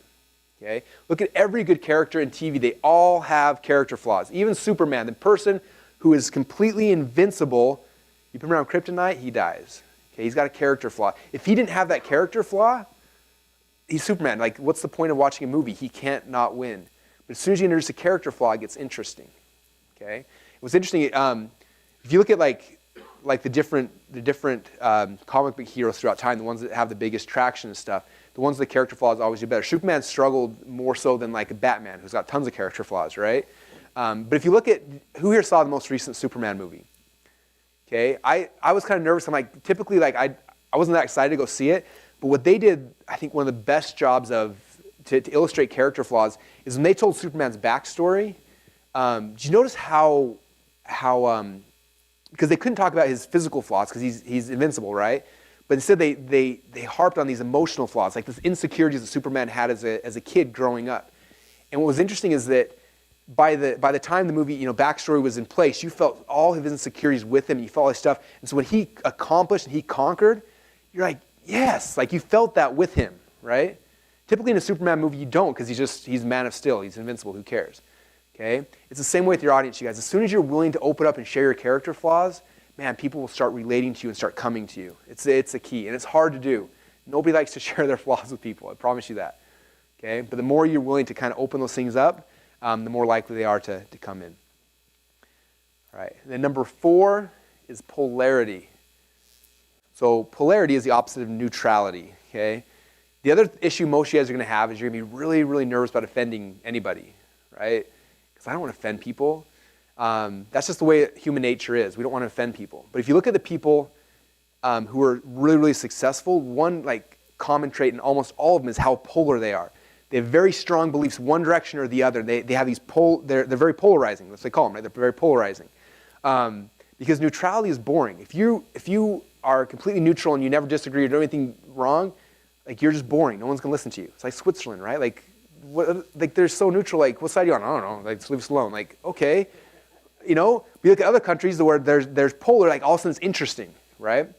Okay, look at every good character in TV. They all have character flaws. Even Superman, the person who is completely invincible, you put him around kryptonite, he dies. Okay, he's got a character flaw. If he didn't have that character flaw, he's Superman. Like, what's the point of watching a movie? He can't not win. But as soon as you introduce a character flaw, it gets interesting. Okay, what's interesting, if you look at like the different comic book heroes throughout time, the ones that have the biggest traction and stuff, the ones with the character flaws always do better. Superman struggled more so than like a Batman, who's got tons of character flaws, right? But if you look at, who here saw the most recent Superman movie? Okay, I was kind of nervous. I'm like, typically, like I wasn't that excited to go see it. But what they did, I think one of the best jobs to illustrate character flaws is when they told Superman's backstory. Did you notice how because they couldn't talk about his physical flaws because he's invincible, right? But instead they harped on these emotional flaws, like this insecurities that Superman had as a kid growing up. And what was interesting is that by the time the movie, backstory was in place, you felt all of his insecurities with him, and you felt all his stuff. And so when he accomplished and he conquered, you're like, yes, like you felt that with him, right? Typically in a Superman movie, you don't, because he's Man of Steel, he's invincible, who cares? Okay? It's the same way with your audience, you guys. As soon as you're willing to open up and share your character flaws, man, people will start relating to you and start coming to you. It's a key, and it's hard to do. Nobody likes to share their flaws with people, I promise you that. Okay? But the more you're willing to kind of open those things up, the more likely they are to come in. All right. And then number 4 is polarity. So polarity is the opposite of neutrality. Okay. The other issue most of you guys are going to have is you're going to be really, really nervous about offending anybody, right? Because I don't want to offend people. That's just the way human nature is. We don't want to offend people. But if you look at the people who are really, really successful, one like common trait in almost all of them is how polar they are. They have very strong beliefs, one direction or the other. They have these they're very polarizing. That's what they call them, right? They're very polarizing. Because neutrality is boring. If you are completely neutral and you never disagree or do anything wrong, like you're just boring. No one's gonna listen to you. It's like Switzerland, right? Like they're so neutral. Like, what side are you on? I don't know. Like, just leave us alone. Like, okay, we look at other countries where there's polar. Like, all of a sudden it's interesting, right?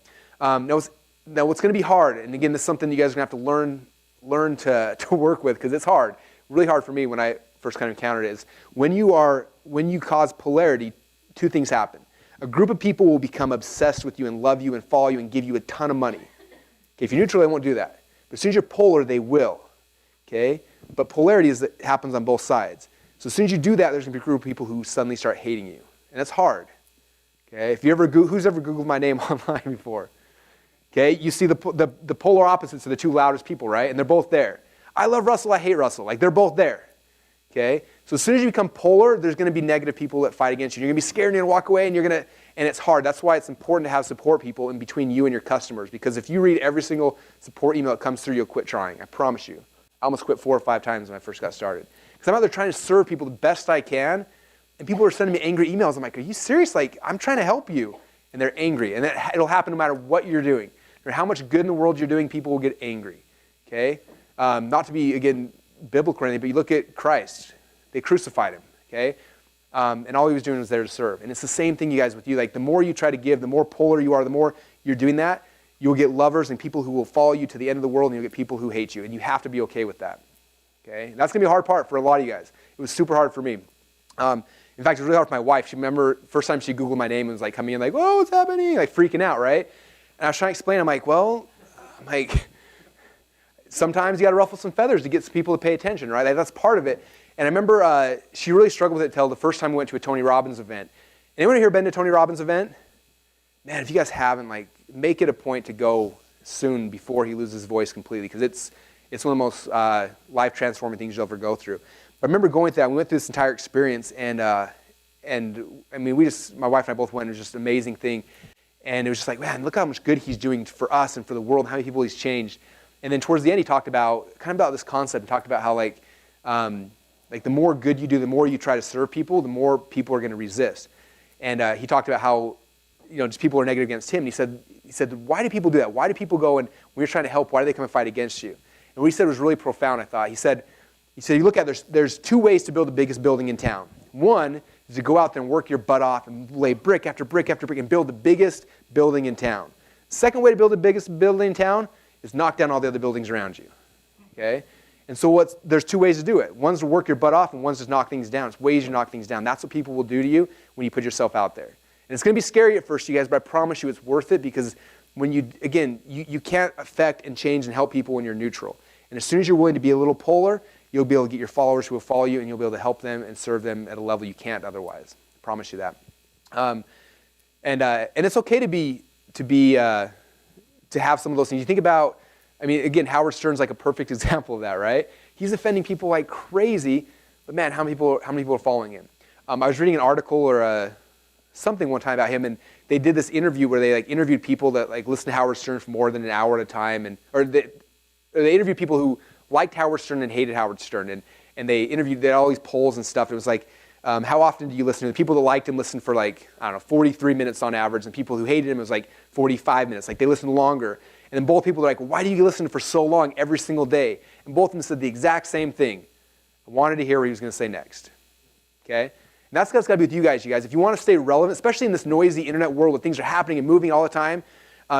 Now what's going to be hard, and again, this is something you guys are going to have to learn to work with, because it's hard, really hard for me when I first kind of encountered it, is when you cause polarity, 2 things happen. A group of people will become obsessed with you and love you and follow you and give you a ton of money. Okay, if you're neutral, they won't do that. But as soon as you're polar, they will. Okay? But polarity happens on both sides. So as soon as you do that, there's going to be a group of people who suddenly start hating you. And that's hard. Okay? Who's ever Googled my name online before? Okay? You see the polar opposites of the 2 loudest people, right? And they're both there. I love Russell, I hate Russell. Like, they're both there. Okay? So as soon as you become polar, there's going to be negative people that fight against you. You're going to be scared and you're going to walk away, and it's hard. That's why it's important to have support people in between you and your customers, because if you read every single support email that comes through, you'll quit trying. I promise you. I almost quit 4 or 5 times when I first got started. Because I'm out there trying to serve people the best I can, and people are sending me angry emails. I'm like, are you serious? Like, I'm trying to help you. And they're angry. And it'll happen no matter what you're doing. No matter how much good in the world you're doing, people will get angry. Okay? Not to be, again, biblical or anything, but you look at Christ. They crucified him, okay? And all he was doing was there to serve. And it's the same thing, you guys, with you. Like, the more you try to give, the more polar you are, the more you're doing that, you'll get lovers and people who will follow you to the end of the world, and you'll get people who hate you. And you have to be okay with that, okay? And that's going to be a hard part for a lot of you guys. It was super hard for me. In fact, it was really hard for my wife. She remember first time she Googled my name and was like coming in like, "Whoa, what's happening?" Like freaking out, right? And I was trying to explain. I'm like, sometimes you got to ruffle some feathers to get some people to pay attention, right? Like, that's part of it. And I remember she really struggled with it until the first time we went to a Tony Robbins event. Anyone here been to a Tony Robbins event? Man, if you guys haven't, like, make it a point to go soon before he loses his voice completely, because it's one of the most life-transforming things you'll ever go through. But I remember going through that. We went through this entire experience, and I mean, my wife and I both went. It was just an amazing thing. And it was just like, man, look how much good he's doing for us and for the world, and how many people he's changed. And then towards the end, he talked about this concept, and talked about how like the more good you do, the more you try to serve people, the more people are going to resist. And he talked about how, just people are negative against him. And he said, why do people do that? Why do people go and when you're trying to help, why do they come and fight against you? And what he said was really profound, I thought. He said, you look at there's two ways to build the biggest building in town. One is to go out there and work your butt off and lay brick after brick after brick and build the biggest building in town. Second way to build the biggest building in town is knock down all the other buildings around you. Okay? And so there's two ways to do it. One's to work your butt off, and one's to knock things down. It's ways you knock things down. That's what people will do to you when you put yourself out there. And it's going to be scary at first, you guys, but I promise you it's worth it, because when you can't affect and change and help people when you're neutral. And as soon as you're willing to be a little polar, you'll be able to get your followers who will follow you, and you'll be able to help them and serve them at a level you can't otherwise. I promise you that. And it's okay to have some of those things. You think about, I mean, again, Howard Stern's like a perfect example of that, right? He's offending people like crazy, but man, how many people are following him? I was reading an article or something one time about him, and they did this interview where they like interviewed people that like listened to Howard Stern for more than an hour at a time, or they interviewed people who liked Howard Stern and hated Howard Stern, and they had all these polls and stuff. It was like, how often do you listen to him? The people that liked him listened for like, 43 minutes on average, and people who hated him, it was like 45 minutes. Like, they listened longer. And then both people were like, why do you listen for so long every single day? And both of them said the exact same thing. I wanted to hear what he was going to say next. Okay? And that's what's got to be with you guys. If you want to stay relevant, especially in this noisy internet world where things are happening and moving all the time,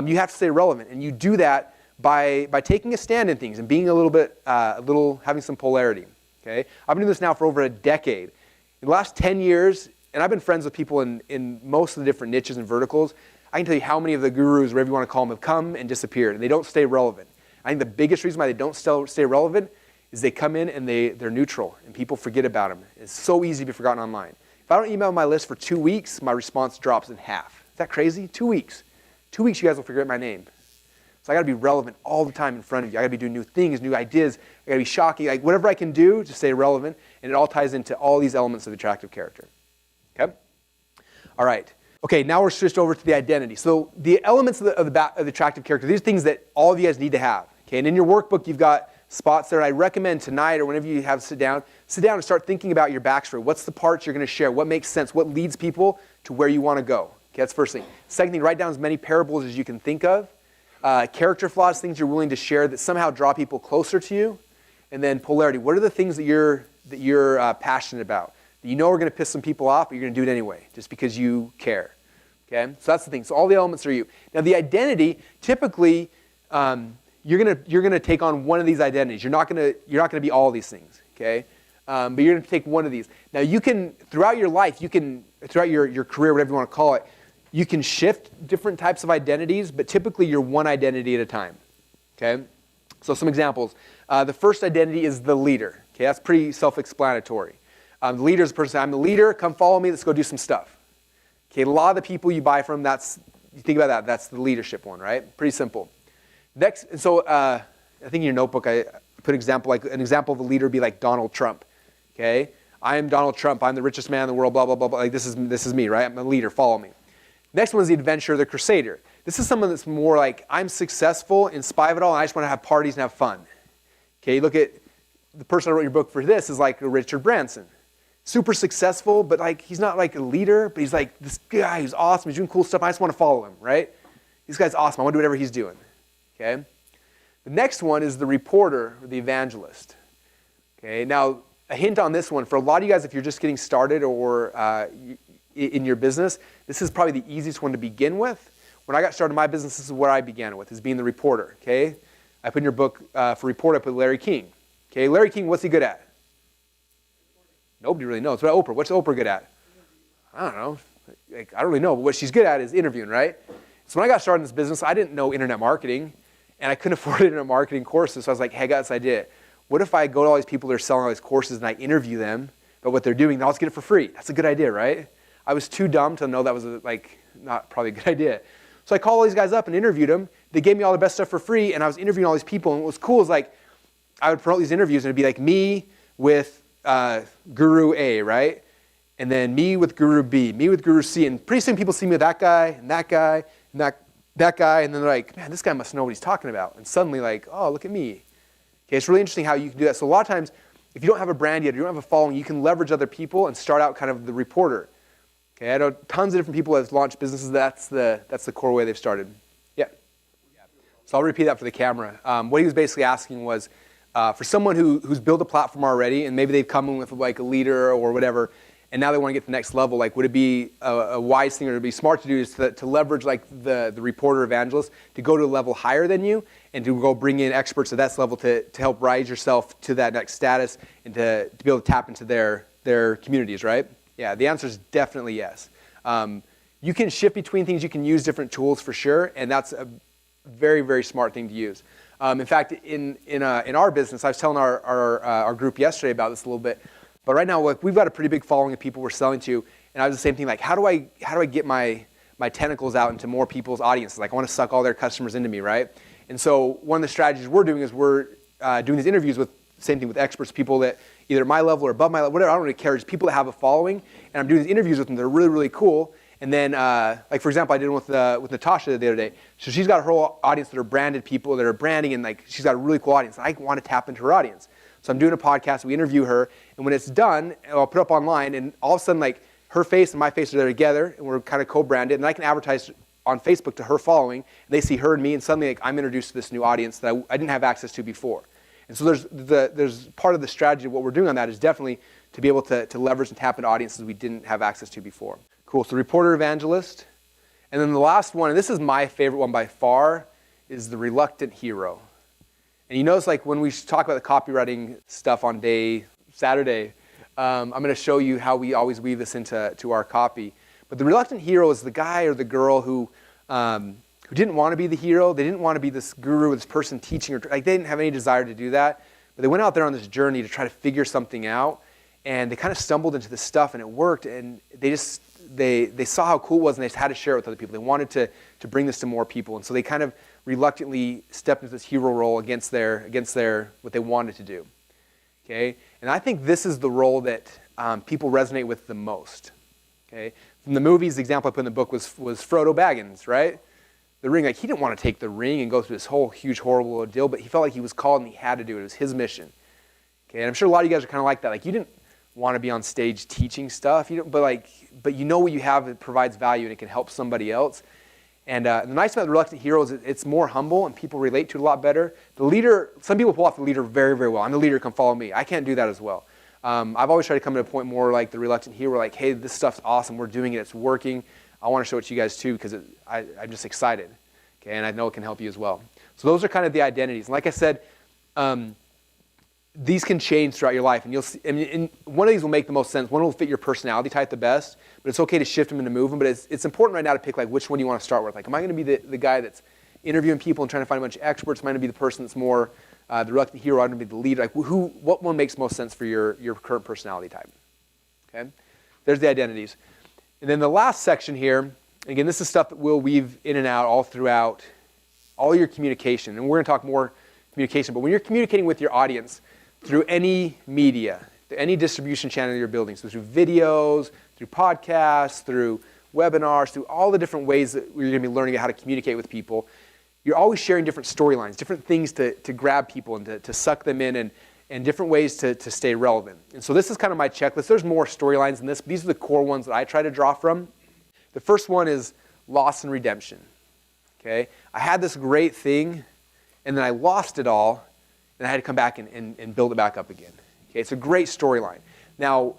you have to stay relevant. And you do that by taking a stand in things and being having some polarity. Okay? I've been doing this now for over a decade. In the last 10 years, and I've been friends with people in most of the different niches and verticals, I can tell you how many of the gurus, whatever you want to call them, have come and disappeared, and they don't stay relevant. I think the biggest reason why they don't stay relevant is they come in and they're neutral, and people forget about them. It's so easy to be forgotten online. If I don't email my list for 2 weeks, my response drops in half. Is that crazy? 2 weeks. 2 weeks, you guys will forget my name. So I got to be relevant all the time in front of you. I got to be doing new things, new ideas. I got to be shocking. Like, whatever I can do to stay relevant, and it all ties into all these elements of attractive character. Okay? All right. Okay, now we're switched over to the identity. So the elements of the attractive character, these are things that all of you guys need to have. Okay, and in your workbook, you've got spots there. I recommend tonight or whenever you have sit down and start thinking about your backstory. What's the parts you're going to share? What makes sense? What leads people to where you want to go? Okay, that's the first thing. Second thing, write down as many parables as you can think of. Character flaws, things you're willing to share that somehow draw people closer to you. And then polarity. What are the things that you're passionate about? You know are going to piss some people off, but you're going to do it anyway, just because you care. Okay, so that's the thing. So all the elements are you. Now the identity, typically, you're going to take on one of these identities. You're not going to be all these things. Okay, but you're going to take one of these. Now you can throughout your life, throughout your career, whatever you want to call it, you can shift different types of identities, but typically you're one identity at a time. Okay, so some examples. The first identity is the leader. Okay, that's pretty self-explanatory. The leader is the person saying, I'm the leader, come follow me, let's go do some stuff. Okay, a lot of the people you buy from, you think about that, that's the leadership one, right? Pretty simple. Next, so I think in your notebook I put an example of a leader would be like Donald Trump. Okay, I am Donald Trump, I'm the richest man in the world, blah, blah, blah, blah. Like this is me, right? I'm a leader, follow me. Next one is the adventurer, the crusader. This is someone that's more like, I'm successful in spite of it all, and I just want to have parties and have fun. Okay, you look at the person I wrote your book for this is like Richard Branson. Super successful, but like he's not like a leader, but he's like this guy who's awesome, he's doing cool stuff, I just want to follow him, right? This guy's awesome, I want to do whatever he's doing, okay? The next one is the reporter or the evangelist. Okay, now a hint on this one, for a lot of you guys, if you're just getting started or in your business, this is probably the easiest one to begin with. When I got started in my business, this is what I began with, is being the reporter, okay? I put in your book, for reporter, I put Larry King. Okay, Larry King, what's he good at? Nobody really knows. What about Oprah? What's Oprah good at? I don't know. Like, I don't really know, but what she's good at is interviewing, right? So when I got started in this business, I didn't know internet marketing, and I couldn't afford internet marketing courses, so I was like, hey, I got this idea. What if I go to all these people that are selling all these courses and I interview them about what they're doing, and I'll just get it for free? That's a good idea, right? I was too dumb to know that was not probably a good idea. So I called all these guys up and interviewed them. They gave me all the best stuff for free, and I was interviewing all these people, and what was cool is like, I would promote these interviews, and it'd be like me with Guru A, right? And then me with Guru B, me with Guru C, and pretty soon people see me with that guy, and that guy, and that guy, and then they're like, man, this guy must know what he's talking about. And suddenly like, oh, look at me. Okay, it's really interesting how you can do that. So a lot of times, if you don't have a brand yet, or you don't have a following, you can leverage other people and start out kind of the reporter. Okay, I know tons of different people that have launched businesses. That's the core way they've started. Yeah. So I'll repeat that for the camera. What he was basically asking was, for someone who's built a platform already, and maybe they've come in with like a leader or whatever, and now they want to get to the next level, like would it be a wise thing or to be smart to do is to leverage like the reporter evangelist to go to a level higher than you and to go bring in experts at that level to help rise yourself to that next status and to be able to tap into their communities, right? Yeah, the answer is definitely yes. You can shift between things, you can use different tools for sure, and that's a very, very smart thing to use. In fact, in our business, I was telling our group yesterday about this a little bit, but right now, like, we've got a pretty big following of people we're selling to, and I was the same thing, like, how do I get my tentacles out into more people's audiences? Like, I want to suck all their customers into me, right? And so one of the strategies we're doing is we're doing these interviews with, same thing with experts, people that either at my level or above my level, whatever, I don't really care, just people that have a following, and I'm doing these interviews with them, they're really, really cool. And then, like for example, I did one with Natasha the other day. So she's got her whole audience that are branded people that are branding, and like she's got a really cool audience. I want to tap into her audience. So I'm doing a podcast, we interview her, and when it's done, I'll put it up online, and all of a sudden, like her face and my face are there together, and we're kind of co-branded, and I can advertise on Facebook to her following, and they see her and me, and suddenly like, I'm introduced to this new audience that I didn't have access to before. And so there's part of the strategy of what we're doing on that is definitely to be able to leverage and tap into audiences we didn't have access to before. Cool, so reporter evangelist. And then the last one, and this is my favorite one by far, is the reluctant hero. And you notice like when we talk about the copywriting stuff on Saturday, I'm going to show you how we always weave this into our copy. But the reluctant hero is the guy or the girl who didn't want to be the hero. They didn't want to be this guru or this person teaching, or like they didn't have any desire to do that. But they went out there on this journey to try to figure something out, and they kind of stumbled into this stuff, and it worked. And they saw how cool it was, and they just had to share it with other people. They wanted to bring this to more people, and so they kind of reluctantly stepped into this hero role against their what they wanted to do. Okay, and I think this is the role that people resonate with the most. Okay, from the movies, the example I put in the book was Frodo Baggins, right? The ring, like he didn't want to take the ring and go through this whole huge horrible ordeal, but he felt like he was called and he had to do it. It was his mission. Okay, and I'm sure a lot of you guys are kind of like that. Like you didn't want to be on stage teaching stuff, but you know what you have, it provides value and it can help somebody else. And the nice thing about the reluctant hero is it's more humble and people relate to it a lot better. The leader, some people pull off the leader very, very well. I'm the leader, come follow me. I can't do that as well. I've always tried to come to a point more like the reluctant hero, like, hey, this stuff's awesome, we're doing it, it's working. I want to show it to you guys too because I'm just excited. Okay, and I know it can help you as well. So those are kind of the identities. And like I said, these can change throughout your life, and you'll see. And one of these will make the most sense. One will fit your personality type the best, but it's okay to shift them and to move them. But it's important right now to pick like which one you want to start with. Like, am I going to be the guy that's interviewing people and trying to find a bunch of experts? Am I going to be the person that's more the reluctant hero? I'm going to be the leader. Like, what one makes most sense for your current personality type? Okay, there's the identities, and then the last section here. Again, this is stuff that we'll weave in and out all throughout all your communication, and we're going to talk more communication. But when you're communicating with your audience through any media, any distribution channel you're building, so through videos, through podcasts, through webinars, through all the different ways that you're going to be learning how to communicate with people, you're always sharing different storylines, different things to grab people and to suck them in, and different ways to stay relevant. And so this is kind of my checklist. There's more storylines than this, but these are the core ones that I try to draw from. The first one is loss and redemption. Okay, I had this great thing, and then I lost it all, and I had to come back and build it back up again. Okay, Okay, it's a great storyline. Now,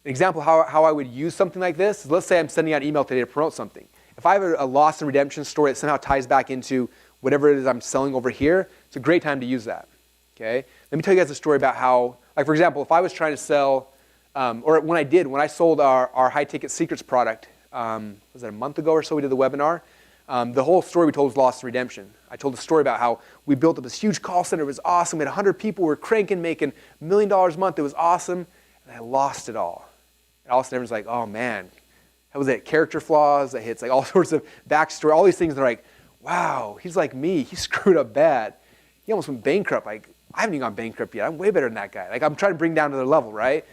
an example how I would use something like this is, let's say I'm sending out an email today to promote something. If I have a loss and redemption story that somehow ties back into whatever it is I'm selling over here, it's a great time to use that. Okay? Let me tell you guys a story about how, like for example, if I was trying to sell, or when I sold our high ticket secrets product, was it a month ago or so we did the webinar? The whole story we told was loss and redemption. I told the story about how we built up this huge call center. It was awesome. We had 100 people. We were cranking, making $1 million a month. It was awesome. And I lost it all. And all of a sudden everyone's like, oh man, how was it? Character flaws. It hits like all sorts of backstory, all these things. They're like, wow, he's like me. He screwed up bad. He almost went bankrupt. Like, I haven't even gone bankrupt yet. I'm way better than that guy. Like, I'm trying to bring down to their level, right?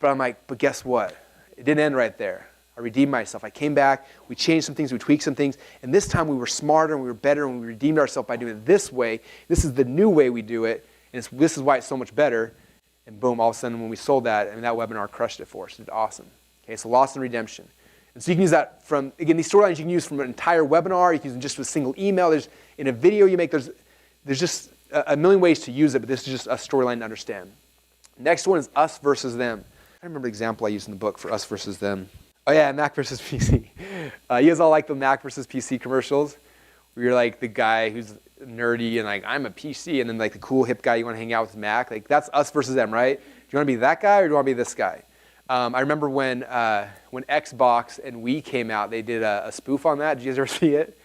But I'm like, but guess what? It didn't end right there. I redeemed myself. I came back. We changed some things. We tweaked some things. And this time we were smarter and we were better and we redeemed ourselves by doing it this way. This is the new way we do it. And this is why it's so much better. And boom, all of a sudden when we sold that, and that webinar crushed it for us. It did awesome. Okay, so loss and redemption. And so you can use that from, again, these storylines you can use from an entire webinar. You can use them just with a single email. There's, in a video you make, there's just a million ways to use it, but this is just a storyline to understand. Next one is us versus them. I remember the example I used in the book for us versus them. Oh yeah, Mac versus PC. You guys all like the Mac versus PC commercials? Where you're like the guy who's nerdy and like, I'm a PC, and then like the cool hip guy you want to hang out with Mac. Like that's us versus them, right? Do you want to be that guy or do you want to be this guy? I remember when Xbox and Wii came out, they did a spoof on that. Did you guys ever see it?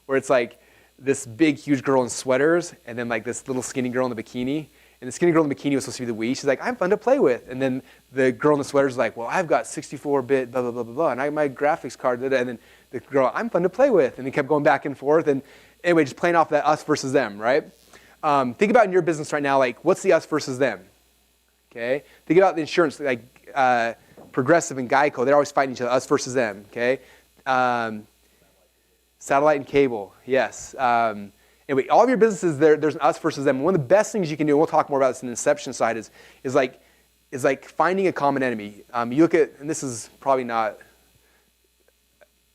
Where it's like this big, huge girl in sweaters and then like this little skinny girl in the bikini. And the skinny girl in the bikini was supposed to be the Wii. She's like, I'm fun to play with. And then the girl in the sweater is like, well, I've got 64-bit, blah, blah, blah, blah, blah. And I have my graphics card, and then the girl, I'm fun to play with. And they kept going back and forth. And anyway, just playing off that us versus them, right? Think about in your business right now, like, what's the us versus them? Okay? Think about the insurance, like Progressive and Geico. They're always fighting each other, us versus them, okay? Satellite and cable, yes. Anyway, all of your businesses, there's an us versus them. One of the best things you can do, and we'll talk more about this in the inception side, is like finding a common enemy. You look at, and this is probably not,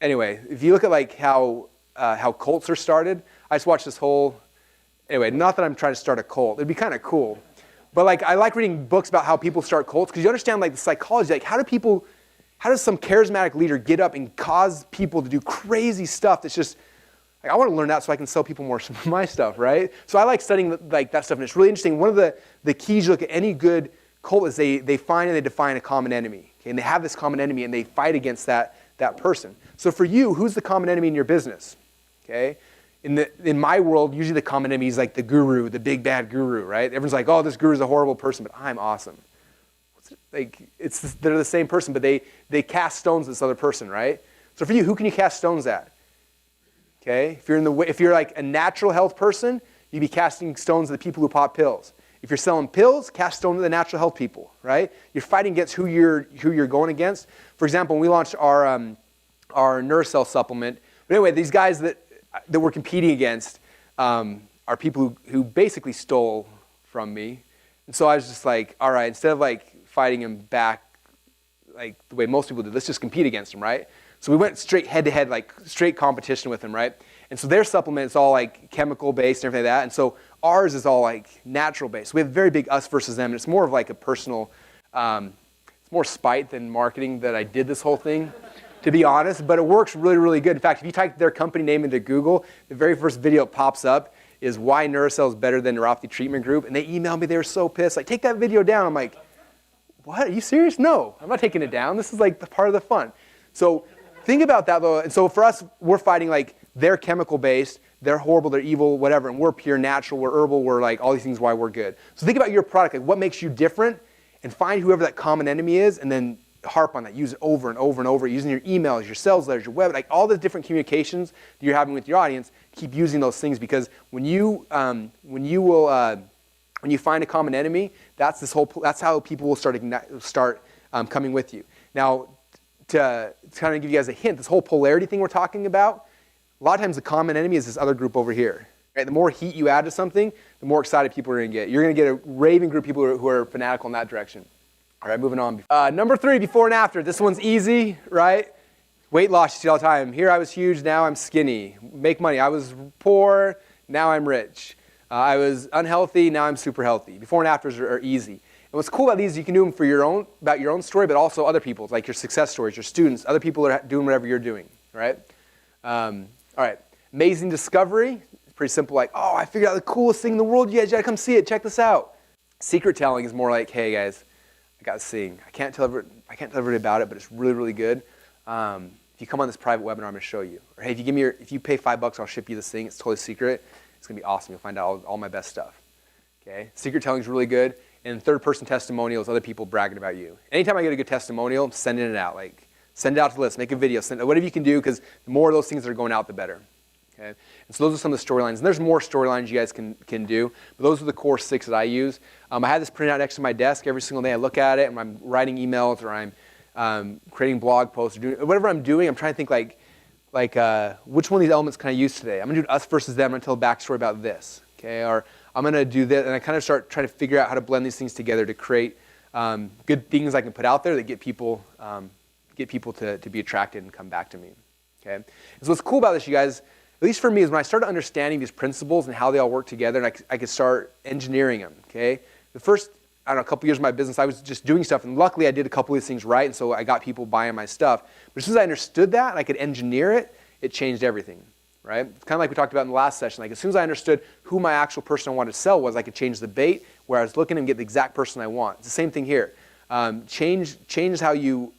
anyway, if you look at like how cults are started, I just watched this whole, anyway, not that I'm trying to start a cult. It'd be kind of cool. But like, I like reading books about how people start cults because you understand like the psychology, like how does some charismatic leader get up and cause people to do crazy stuff that's just, like, I want to learn that so I can sell people more of my stuff, right? So I like studying like that stuff, and it's really interesting. One of the keys you look at any good cult is they find and they define a common enemy, okay? And they have this common enemy and they fight against that person. So for you, who's the common enemy in your business, okay? In my world, usually the common enemy is like the guru, the big bad guru, right? Everyone's like, oh, this guru's a horrible person, but I'm awesome. Like they're the same person, but they cast stones at this other person, right? So for you, who can you cast stones at? Okay, if you're like a natural health person, you'd be casting stones at the people who pop pills. If you're selling pills, cast stones at the natural health people, right? You're fighting against who you're going against. For example, when we launched our Neurocell supplement, but anyway, these guys that we're competing against are people who basically stole from me, and so I was just like, all right, instead of like fighting them back like the way most people do, let's just compete against them, right? So we went straight head-to-head, like straight competition with them, right? And so their supplement is all like chemical-based and everything like that. And so ours is all like natural-based. We have very big us versus them. And it's more of like a personal, it's more spite than marketing that I did this whole thing, to be honest. But it works really, really good. In fact, if you type their company name into Google, the very first video that pops up is why Neurocell is better than Neuropathy Treatment Group. And they emailed me. They were so pissed. Like, take that video down. I'm like, what? Are you serious? No, I'm not taking it down. This is like the part of the fun. So think about that, though. And so for us, we're fighting like they're chemical-based, they're horrible, they're evil, whatever, and we're pure natural, we're herbal, we're like all these things why we're good. So think about your product, like what makes you different, and find whoever that common enemy is, and then harp on that. Use it over and over and over, using your emails, your sales letters, your web, like all the different communications that you're having with your audience. Keep using those things because when you find a common enemy, that's how people will start coming with you. Now, to kind of give you guys a hint, this whole polarity thing we're talking about, a lot of times the common enemy is this other group over here. Right? The more heat you add to something, the more excited people are going to get. You're going to get a raving group of people who are fanatical in that direction. All right, moving on. Number 3, before and after. This one's easy, right? Weight loss, you see all the time. Here I was huge, now I'm skinny. Make money. I was poor, now I'm rich. I was unhealthy, now I'm super healthy. Before and afters are easy. And what's cool about these, you can do them for about your own story, but also other people's, like your success stories, your students, other people are doing whatever you're doing, right? All right, amazing discovery. It's pretty simple, like, oh, I figured out the coolest thing in the world. You guys gotta come see it. Check this out. Secret telling is more like, hey guys, I got this thing. I can't tell everybody about it, but it's really, really good. If you come on this private webinar, I'm gonna show you. Or hey, if you pay $5, I'll ship you this thing. It's totally secret. It's gonna be awesome. You'll find out all my best stuff. Okay, secret telling is really good. And third-person testimonials, other people bragging about you. Anytime I get a good testimonial, I'm sending it out. Like, send it out to the list, make a video, whatever you can do, because the more of those things that are going out, the better. Okay? And so those are some of the storylines. And there's more storylines you guys can do, but those are the core 6 that I use. I have this printed out next to my desk every single day. I look at it, and I'm writing emails, or I'm creating blog posts, or doing whatever I'm doing. I'm trying to think like which one of these elements can I use today? I'm going to do us versus them. I'm going to tell a backstory about this. Okay? Or I'm going to do this, and I kind of start trying to figure out how to blend these things together to create good things I can put out there that get people to be attracted and come back to me. Okay? And so what's cool about this, you guys, at least for me, is when I started understanding these principles and how they all work together, and I could start engineering them. Okay? The first, I don't know, a couple years of my business, I was just doing stuff, and luckily I did a couple of these things right, and so I got people buying my stuff. But as soon as I understood that and I could engineer it, it changed everything. Right? It's kind of like we talked about in the last session. Like as soon as I understood who my actual person I wanted to sell was, I could change the bait where I was looking and get the exact person I want. It's the same thing here. Change how you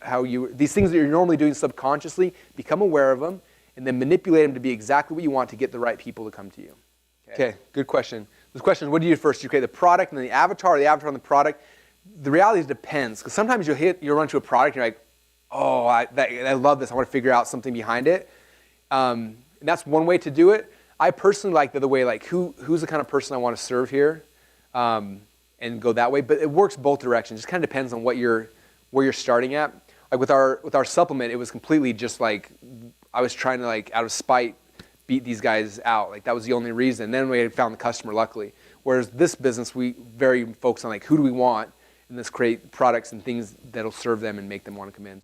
these things that you're normally doing subconsciously, become aware of them, and then manipulate them to be exactly what you want to get the right people to come to you. Okay, good question. This question is, what do you do first? You create the product and then the avatar, or the avatar and the product. The reality is it depends, because sometimes you'll run to a product and you're like, oh, I love this. I want to figure out something behind it. And that's one way to do it. I personally like the other way, like who's the kind of person I want to serve here, and go that way. But it works both directions. It just kind of depends on where you're starting at. Like with our supplement, it was completely just like I was trying to, like, out of spite, beat these guys out. Like that was the only reason. And then we had found the customer, luckily. Whereas this business, we very focus on like who do we want, and let's create products and things that'll serve them and make them want to come in.